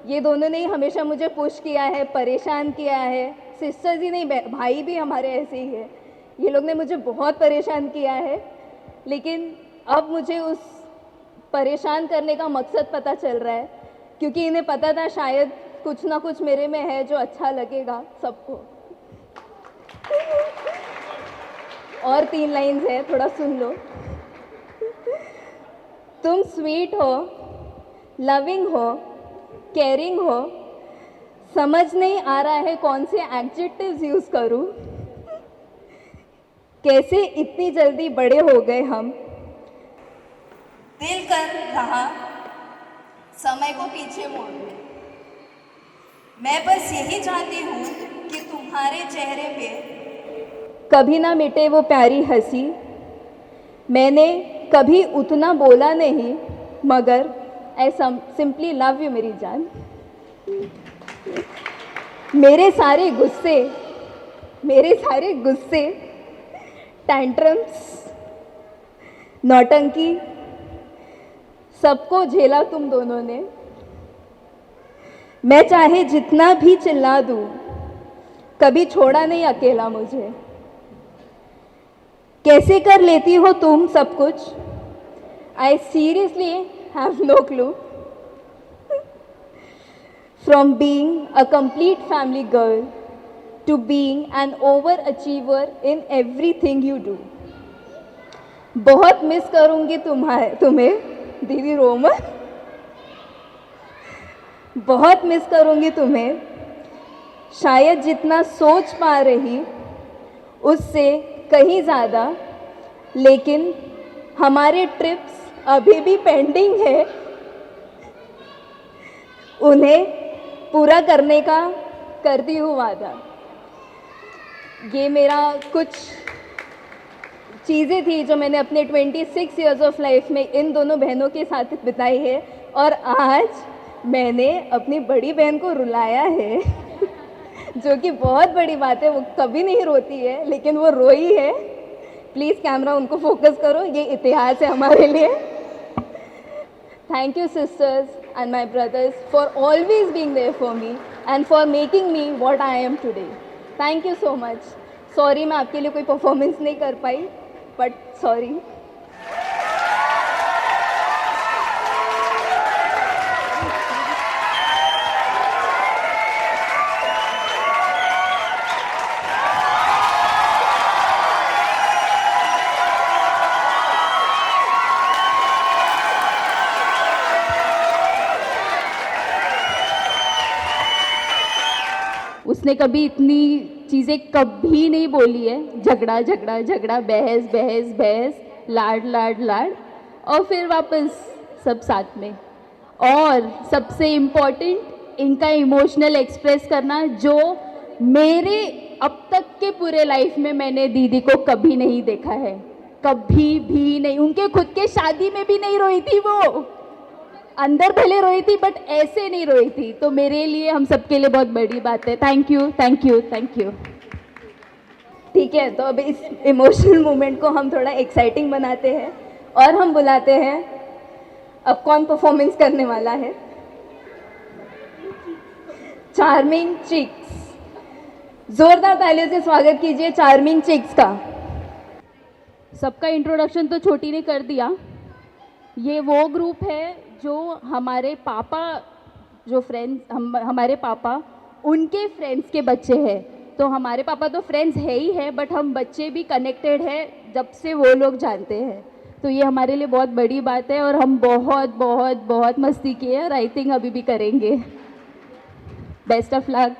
ये दोनों ने ही हमेशा मुझे पुश किया है, परेशान किया है। सिस्टर्स ही नहीं, भाई भी हमारे ऐसे ही है। ये लोग ने मुझे बहुत परेशान किया है, लेकिन अब मुझे उस परेशान करने का मकसद पता चल रहा है, क्योंकि इन्हें पता था शायद कुछ ना कुछ मेरे में है जो अच्छा लगेगा सबको। और 3 लाइन्स है, थोड़ा सुन लो। तुम स्वीट हो, लविंग हो, केयरिंग हो, समझ नहीं आ रहा है कौन से एडजेक्टिव्स यूज़ करूं। कैसे इतनी जल्दी बड़े हो गए हम। दिल कर रहा समय को पीछे मोड़ दो। मैं बस यही चाहती हूँ कि तुम्हारे चेहरे पे कभी ना मिटे वो प्यारी हंसी। मैंने कभी उतना बोला नहीं, मगर आई सिंपली लव यू मेरी जान। मेरे सारे गुस्से, टैंट्रम्स, नौटंकी सबको झेला तुम दोनों ने। मैं चाहे जितना भी चिल्ला दूं, कभी छोड़ा नहीं अकेला मुझे। कैसे कर लेती हो तुम सब कुछ? I seriously have no clue. From being a complete family girl to being an overachiever in everything you do. बहुत मिस करूँगी तुम्हें दीदी रोमन, बहुत मिस करूँगी तुम्हें। शायद जितना सोच पा रही उससे कहीं ज़्यादा, लेकिन हमारे ट्रिप्स अभी भी पेंडिंग है। उन्हें पूरा करने का करती हूँ वादा। ये मेरा कुछ चीज़ें थी जो मैंने अपने 26 इयर्स ऑफ लाइफ में इन दोनों बहनों के साथ बिताई है, और आज मैंने अपनी बड़ी बहन को रुलाया है जो कि बहुत बड़ी बात है। वो कभी नहीं रोती है, लेकिन वो रोई है। प्लीज़ कैमरा उनको फोकस करो, ये इतिहास है हमारे लिए। Thank you sisters and my brothers for always being there for me and for making me what I am today. Thank you so much. Sorry मैं आपके लिए कोई परफॉर्मेंस नहीं कर पाई, but sorry. उसने कभी इतनी चीज़ें कभी नहीं बोली है। झगड़ा झगड़ा झगड़ा, बहस बहस बहस, लाड लाड लाड, और फिर वापस सब साथ में। और सबसे इम्पॉर्टेंट इनका इमोशनल एक्सप्रेस करना, जो मेरे अब तक के पूरे लाइफ में मैंने दीदी को कभी नहीं देखा है, कभी भी नहीं। उनके खुद के शादी में भी नहीं रोई थी वो, अंदर भले रोई थी बट ऐसे नहीं रोई थी। तो मेरे लिए, हम सबके लिए बहुत बड़ी बात है। Thank you thank you thank you. ठीक है, तो अब इस इमोशनल मोमेंट को हम थोड़ा एक्साइटिंग बनाते हैं और हम बुलाते हैं, अब कौन परफॉर्मेंस करने वाला है? Charming chicks. जोरदार तालियों से स्वागत कीजिए चार्मिंग चिक्स का। सबका इंट्रोडक्शन तो छोटी ने कर दिया। ये वो ग्रुप है जो हमारे पापा, जो फ्रेंड्स, हमारे पापा उनके फ्रेंड्स के बच्चे हैं। तो हमारे पापा तो फ्रेंड्स है ही है, बट हम बच्चे भी कनेक्टेड है जब से वो लोग जानते हैं। तो ये हमारे लिए बहुत बड़ी बात है, और हम बहुत बहुत बहुत मस्ती किए और आई थिंक अभी भी करेंगे। Best of luck.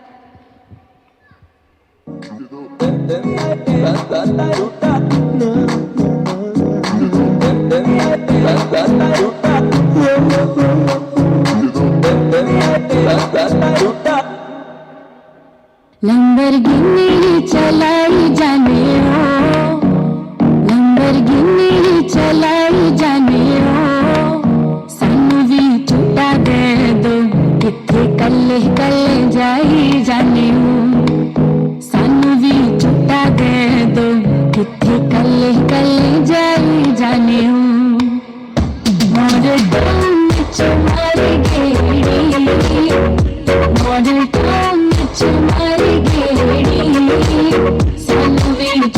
लंबरगिनी चलाई जाने हो, लंबरगिनी चलाई जाने हो, सानू भी छुट्टा दे दो, किथे कल्ले कल्ले जाई जाने हो, सानू भी छुट्टा दे दो, किथे कल्ले कल्ले जाई जाने हो। मोर टाउन विच मारी गेड़ी, मोर टाउन विच मारी गेड़ी, सानू भी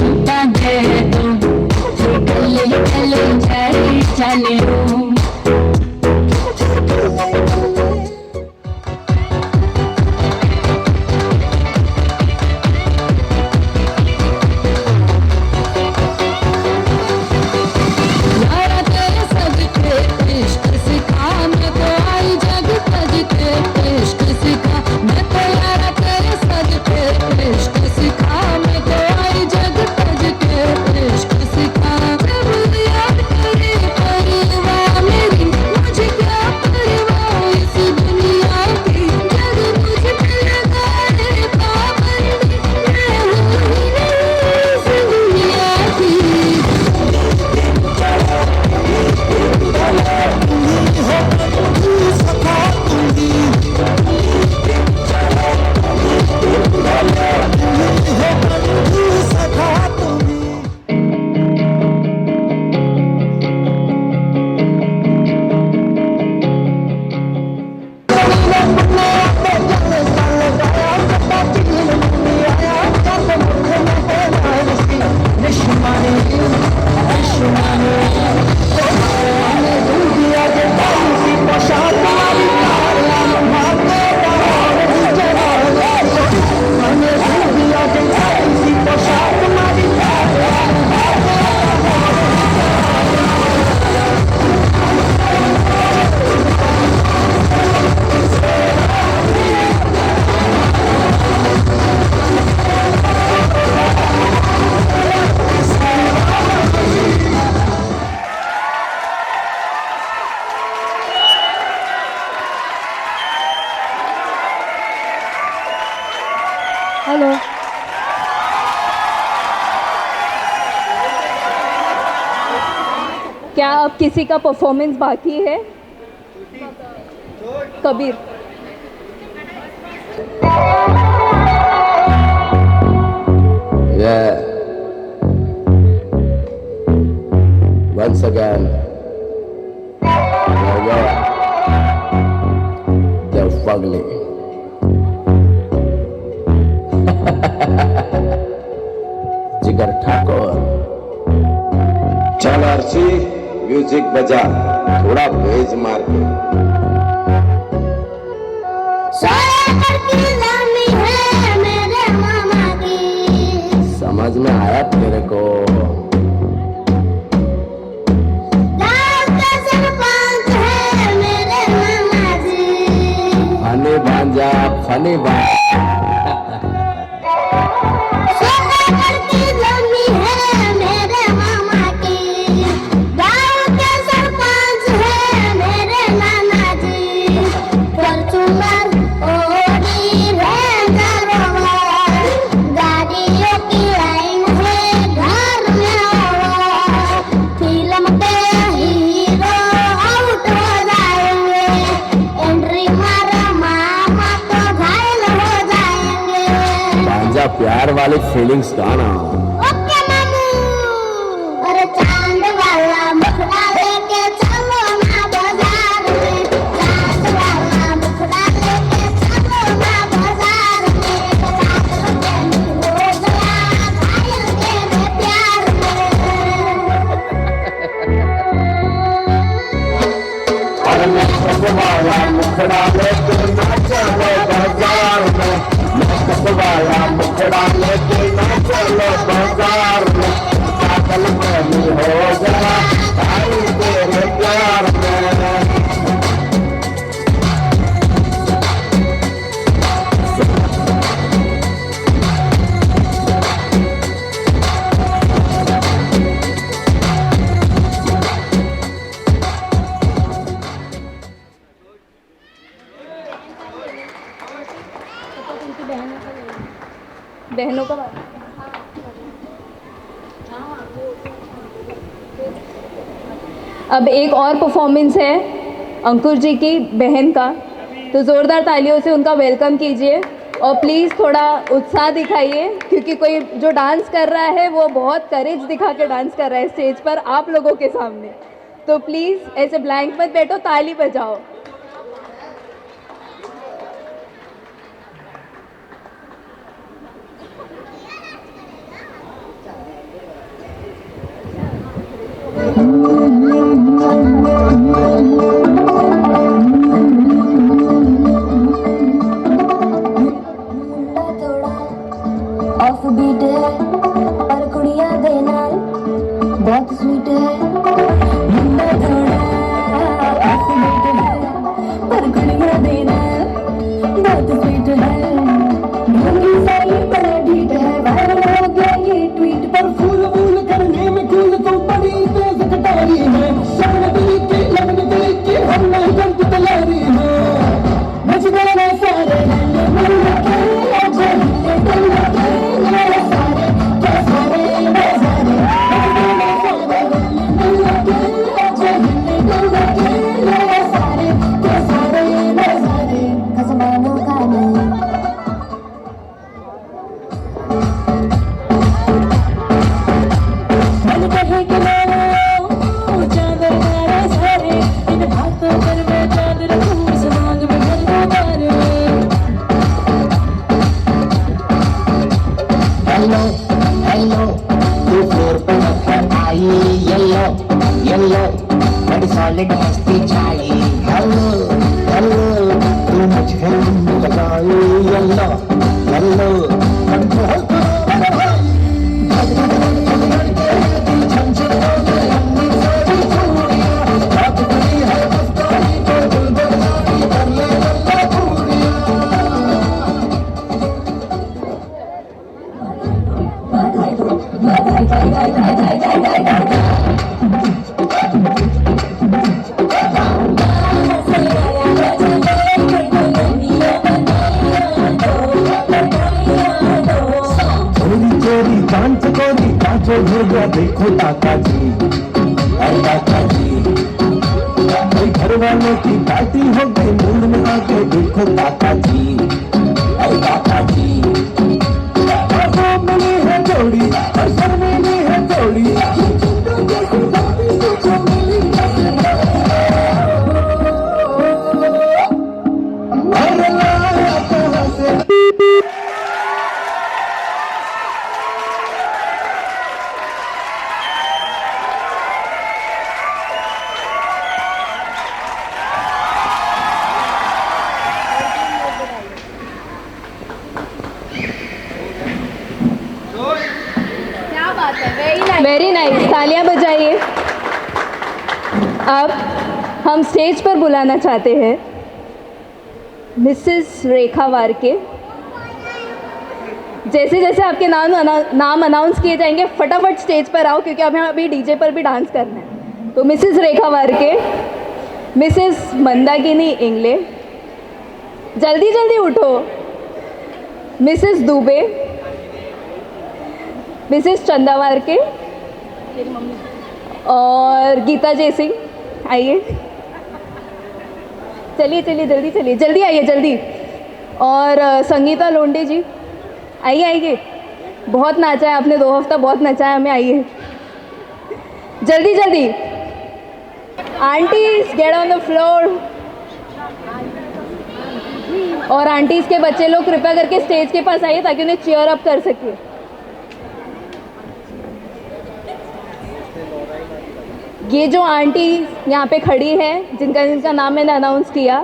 हो। क्या अब किसी का परफॉर्मेंस बाकी है? Kabir. Yeah. Once again, they're fugly. जिगर ठाकुर, चल अर्शी म्यूजिक बजा, थोड़ा बेज मार के। समझ में आया तेरे को? फनी भांजा, फनी भांजा। प्यार वाली फीलिंग्स गाना। ओके मामू। अरे चांद वाला मुखड़ा लेके चलो ना बाजार में, चांद वाला मुखड़ा लेके चलो ना बाजार में, रात में हो गया घायल तेरे प्यार में। अरे मुखड़ा वाला मुखड़ा लेके ना चलो बाजार में, वाला मुखड़ा लेके ना चलो बाजार में, पागल प्रेमी हो गया भाई तेरे प्यार में। बहनों का बात। अब एक और परफॉर्मेंस है अंकुर जी की बहन का, तो ज़ोरदार तालियों से उनका वेलकम कीजिए और प्लीज़ थोड़ा उत्साह दिखाइए, क्योंकि कोई जो डांस कर रहा है वो बहुत करेज दिखा के डांस कर रहा है स्टेज पर आप लोगों के सामने। तो प्लीज़ ऐसे ब्लैंक मत बैठो, ताली बजाओ। ऑफ बीट है पर कुड़िया दे नाल बहुत स्वीट है, मुंडा थोड़ा ऑफ बीट है पर कुड़िया दे नाल बहुत स्वीट है, ढोंगी साली बड़ा ढीठ है, वायरल हो गया ये ट्वीट पर, फूल फूल करने में कूल तो बड़ी तेज कटारी है, लगन दिल की हम नहीं गंत तलारी है, मुझ गए सारे सॉलिड मस्ती चाहिए। हेलो हेलो तू मुझे लगाई येलो हेलो कंट्रोल करो भाई। चोरी चांद चकोरी काचो भैया देखो काका जी, अरे काका जी। कोई घर वालों की पार्टी हो गई नींद में आके देखो काका जी, अरे काका जी। मिली है जोड़ी और सर मिली है जोड़ी, क्या बात है, वेरी नाइस, तालियां बजाइए। अब हम स्टेज पर बुलाना चाहते हैं मिसेस रेखा वारके। जैसे जैसे आपके नाम अनाउंस किए जाएंगे फटाफट स्टेज पर आओ, क्योंकि हमें अभी डीजे पर भी डांस करना है। तो मिसेस रेखा वारके, मिसेस मंदाकिनी इंगले, जल्दी जल्दी उठो, मिसेस दुबे, मिसेस चंदा वारके और गीता जय सिंह, आइए। चलिए चलिए जल्दी चलिए, जल्दी आइए जल्दी। और संगीता लोंडे जी, आइए आइए। बहुत नाचा है आपने, 2 हफ्ता बहुत नचाया हमें, आइए जल्दी जल्दी। Aunties get on the floor. और आंटीज के बच्चे लोग कृपया करके स्टेज के पास आइए ताकि उन्हें चीयर अप कर सके। ये जो आंटी यहाँ पे खड़ी है, जिनका नाम मैंने अनाउंस किया,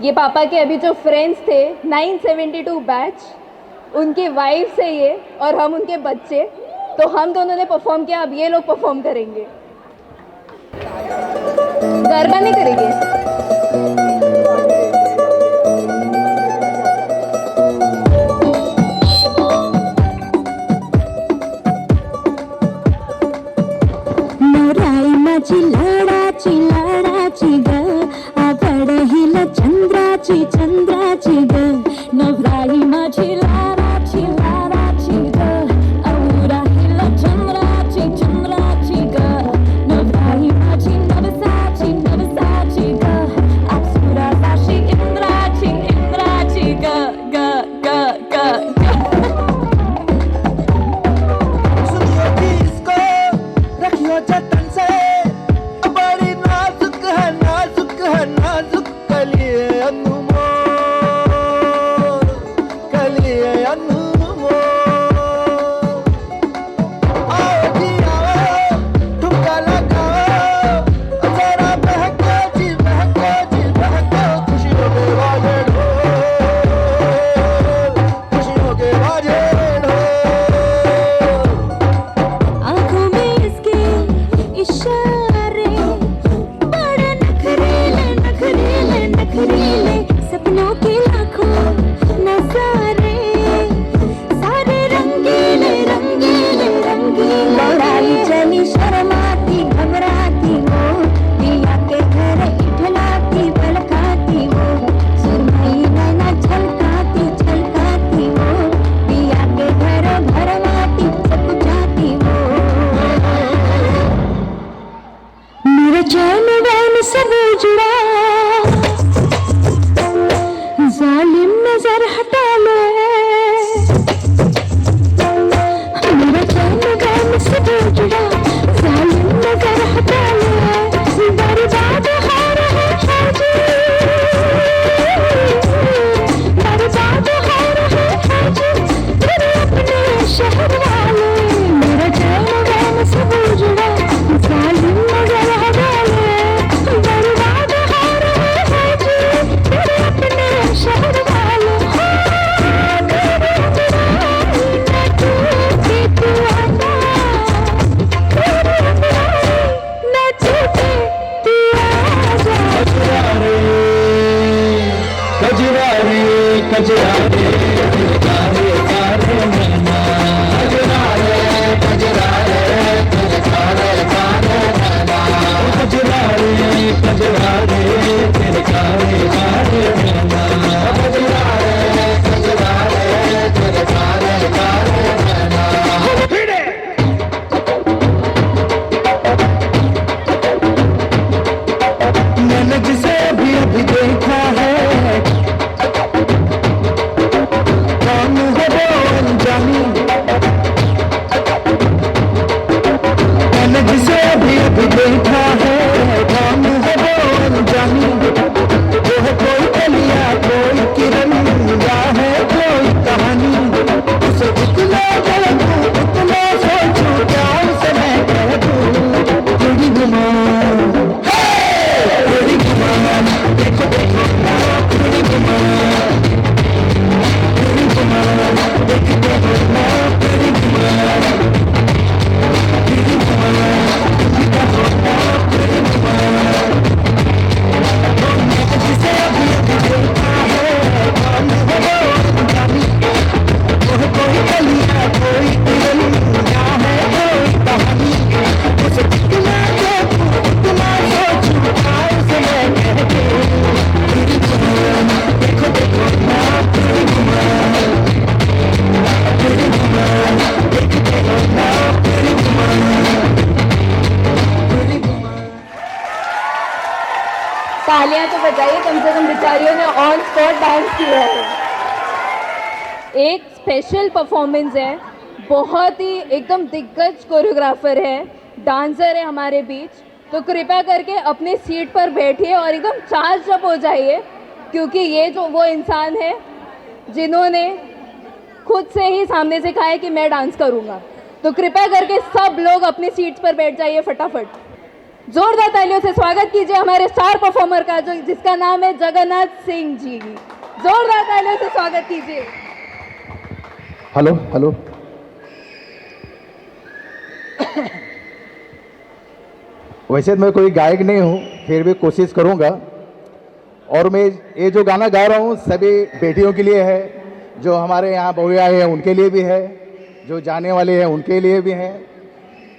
ये पापा के अभी जो फ्रेंड्स थे 972 बैच, उनकी वाइफ से ये, और हम उनके बच्चे। तो हम दोनों ने परफॉर्म किया, अब ये लोग परफॉर्म करेंगे। गरबा नहीं करेंगे? चिलाडाची लाडाची ग आवड हिला चंद्राची चंद्राची ग नवराई माझी लाडाची लाडाची ग औरा हिला चंद्राची चंद्राची ग नवराई माझी नवसाची नवसाची ग तालियां तो बजाइए, कम से कम बेचारियों ने ऑन स्पॉट डांस किया है। एक स्पेशल परफॉर्मेंस है, बहुत ही एकदम दिग्गज कोरियोग्राफर है, डांसर है हमारे बीच, तो कृपया करके अपने सीट पर बैठिए और एकदम चार्ज अप हो जाइए, क्योंकि ये जो वो इंसान है जिन्होंने खुद से ही सामने से कहा है कि मैं डांस करूँगा। तो कृपया करके सब लोग अपनी सीट्स पर बैठ जाइए फटाफट। जोरदार तालियों से स्वागत कीजिए हमारे स्टार परफॉर्मर का, जो जिसका नाम है जगन्नाथ सिंह जी। जोरदार तालियों से स्वागत कीजिए। Hello hello. वैसे मैं कोई गायक नहीं हूँ, फिर भी कोशिश करूँगा। और मैं ये जो गाना गा रहा हूँ सभी बेटियों के लिए है, जो हमारे यहाँ बहुआ है उनके लिए भी है, जो जाने वाले हैं उनके लिए भी हैं,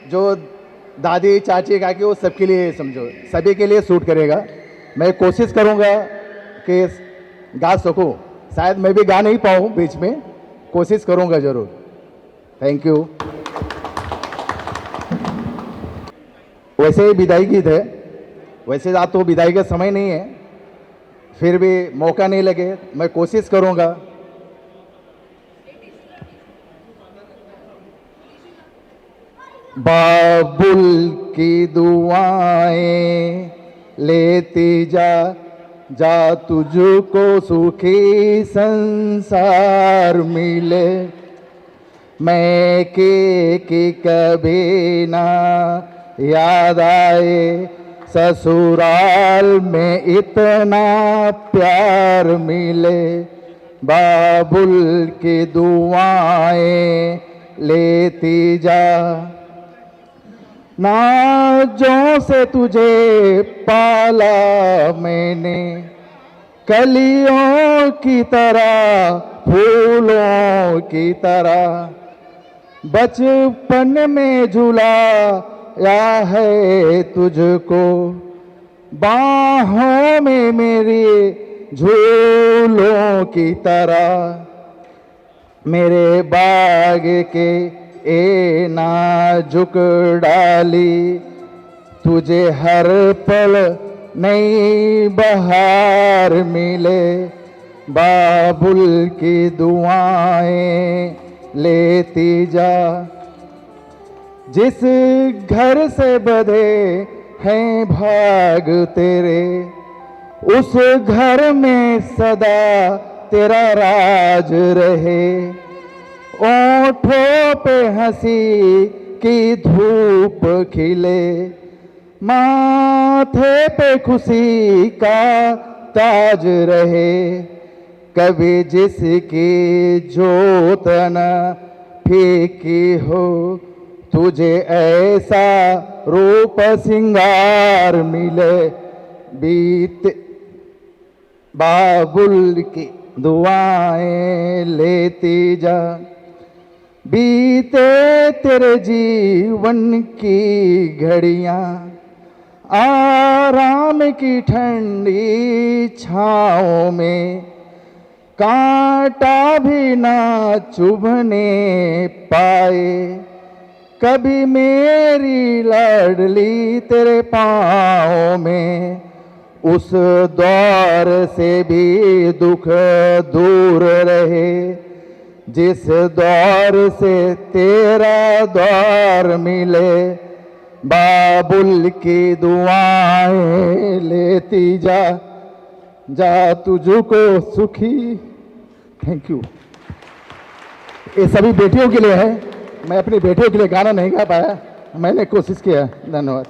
जो दादी चाची काकी वो सबके लिए, समझो सभी के लिए सूट करेगा। मैं कोशिश करूँगा कि गा सकूँ, शायद मैं भी गा नहीं पाऊँ बीच में, कोशिश करूँगा ज़रूर। Thank you. वैसे ही विदाई गीत है, वैसे आज तो विदाई का समय नहीं है, फिर भी मौका नहीं लगे मैं कोशिश करूँगा। बाबुल की दुआएं लेती जा, जा तुझको सुखी संसार मिले, मैं के कभी ना याद आए, ससुराल में इतना प्यार मिले, बाबुल की दुआएं लेती जा। नाजों से तुझे पाला मैंने, कलियों की तरह फूलों की तरह, बचपन में झुलाया है तुझको, बाहों में मेरी झूलों की तरह, मेरे बाग के ए नाजुक डाली, तुझे हर पल नई बहार मिले, बाबुल की दुआएं लेती जा। जिस घर से बंधे हैं भाग तेरे, उस घर में सदा तेरा राज रहे, ओठों पे हंसी की धूप खिले, माथे पे खुशी का ताज रहे, कभी जिसकी जोत न फीकी हो, तुझे ऐसा रूप सिंगार मिले, बीते बाबुल की दुआएं लेती जा। बीते तेरे जीवन की घड़ियां, आराम की ठंडी छाँव में, कांटा भी ना चुभने पाए, कभी मेरी लाडली तेरे पाँव में, उस दौर से भी दुख दूर रहे, जिस दौर से तेरा दौर मिले, बाबुल की दुआएं लेती जा, जा तुझको सुखी। Thank you. ये सभी बेटियों के लिए है, मैं अपनी बेटियों के लिए गाना नहीं गा पाया, मैंने कोशिश किया। धन्यवाद।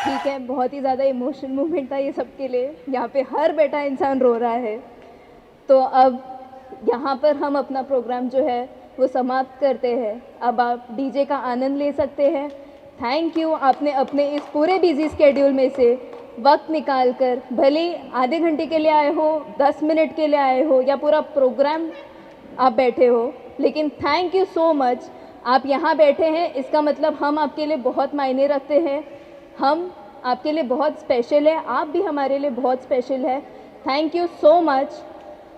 ठीक है, बहुत ही ज़्यादा इमोशनल मोमेंट था ये सबके लिए, यहाँ पे हर बेटा इंसान रो रहा है। तो अब यहाँ पर हम अपना प्रोग्राम जो है वो समाप्त करते हैं। अब आप डीजे का आनंद ले सकते हैं। थैंक यू, आपने अपने इस पूरे बिजी स्केड्यूल में से वक्त निकाल कर, भले आधे घंटे के लिए आए हो, 10 मिनट के लिए आए हो या पूरा प्रोग्राम आप बैठे हो, लेकिन थैंक यू सो मच। आप यहाँ बैठे हैं, इसका मतलब हम आपके लिए बहुत मायने रखते हैं, हम आपके लिए बहुत स्पेशल है, आप भी हमारे लिए बहुत स्पेशल है। Thank you so much.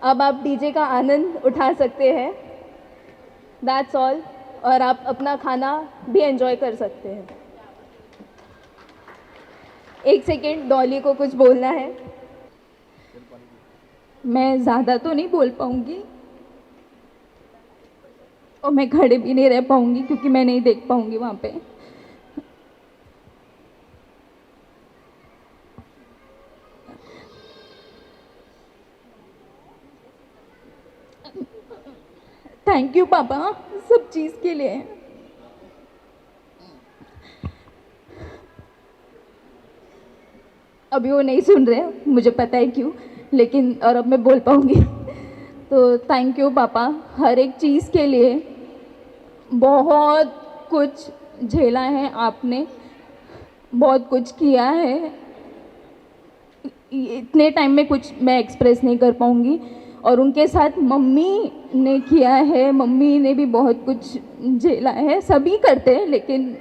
अब आप डीजे का आनंद उठा सकते हैं, दैट्स ऑल। और आप अपना खाना भी एंजॉय कर सकते हैं। एक सेकेंड, डॉली को कुछ बोलना है। मैं ज़्यादा तो नहीं बोल पाऊँगी और मैं खड़े भी नहीं रह पाऊँगी क्योंकि मैं नहीं देख पाऊँगी वहाँ पे। थैंक यू पापा सब चीज़ के लिए। अभी वो नहीं सुन रहे, मुझे पता है क्यों, लेकिन और अब मैं बोल पाऊँगी। तो थैंक यू पापा हर एक चीज़ के लिए। बहुत कुछ झेला है आपने, बहुत कुछ किया है, इतने टाइम में कुछ मैं एक्सप्रेस नहीं कर पाऊँगी। और उनके साथ मम्मी ने किया है, मम्मी ने भी बहुत कुछ झेला है, सभी करते हैं, लेकिन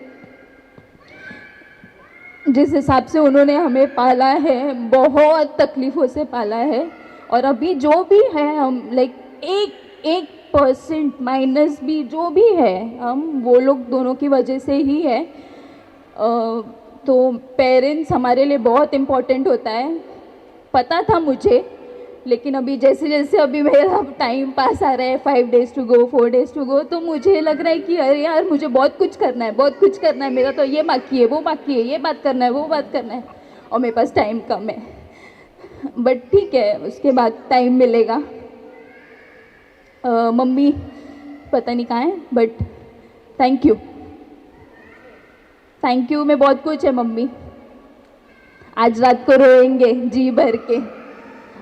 जिस हिसाब से उन्होंने हमें पाला है, बहुत तकलीफ़ों से पाला है। और अभी जो भी है हम लाइक 1% माइनस भी जो भी है, हम वो लोग दोनों की वजह से ही है। तो पेरेंट्स हमारे लिए बहुत इम्पोर्टेंट होता है, पता था मुझे, लेकिन अभी जैसे जैसे अभी मेरा टाइम पास आ रहा है, 5 days to go 4 days to go, तो मुझे लग रहा है कि अरे यार मुझे बहुत कुछ करना है, बहुत कुछ करना है, मेरा तो ये बाकी है, वो बाकी है, ये बात करना है, वो बात करना है, और मेरे पास टाइम कम है। बट ठीक है, उसके बाद टाइम मिलेगा। मम्मी पता नहीं कहाँ है, बट थैंक यू मैं बहुत कुछ है मम्मी। आज रात को रोएंगे जी भर के।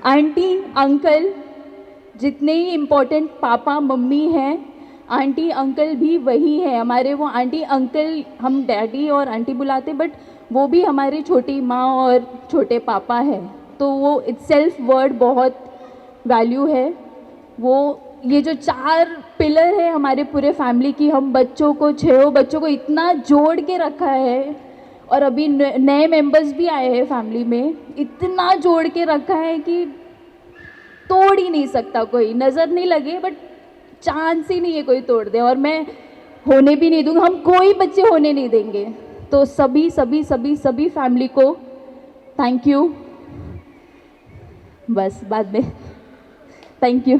आंटी अंकल जितने ही इम्पोर्टेंट पापा मम्मी हैं, आंटी अंकल भी वही है हमारे। वो आंटी अंकल हम डैडी और आंटी बुलाते, बट वो भी हमारी छोटी माँ और छोटे पापा है। तो वो इटसेल्फ वर्ड बहुत वैल्यू है। वो ये जो 4 पिलर है हमारे पूरे फैमिली की, हम बच्चों को 6 बच्चों को इतना जोड़ के रखा है, और अभी नए मेंबर्स भी आए हैं फैमिली में, इतना जोड़ के रखा है कि तोड़ ही नहीं सकता कोई, नज़र नहीं लगे बट चांस ही नहीं है कोई तोड़ दे। और मैं होने भी नहीं दूँगी, हम कोई बच्चे होने नहीं देंगे। तो सभी सभी सभी सभी फैमिली को थैंक यू। बस बाद में थैंक यू।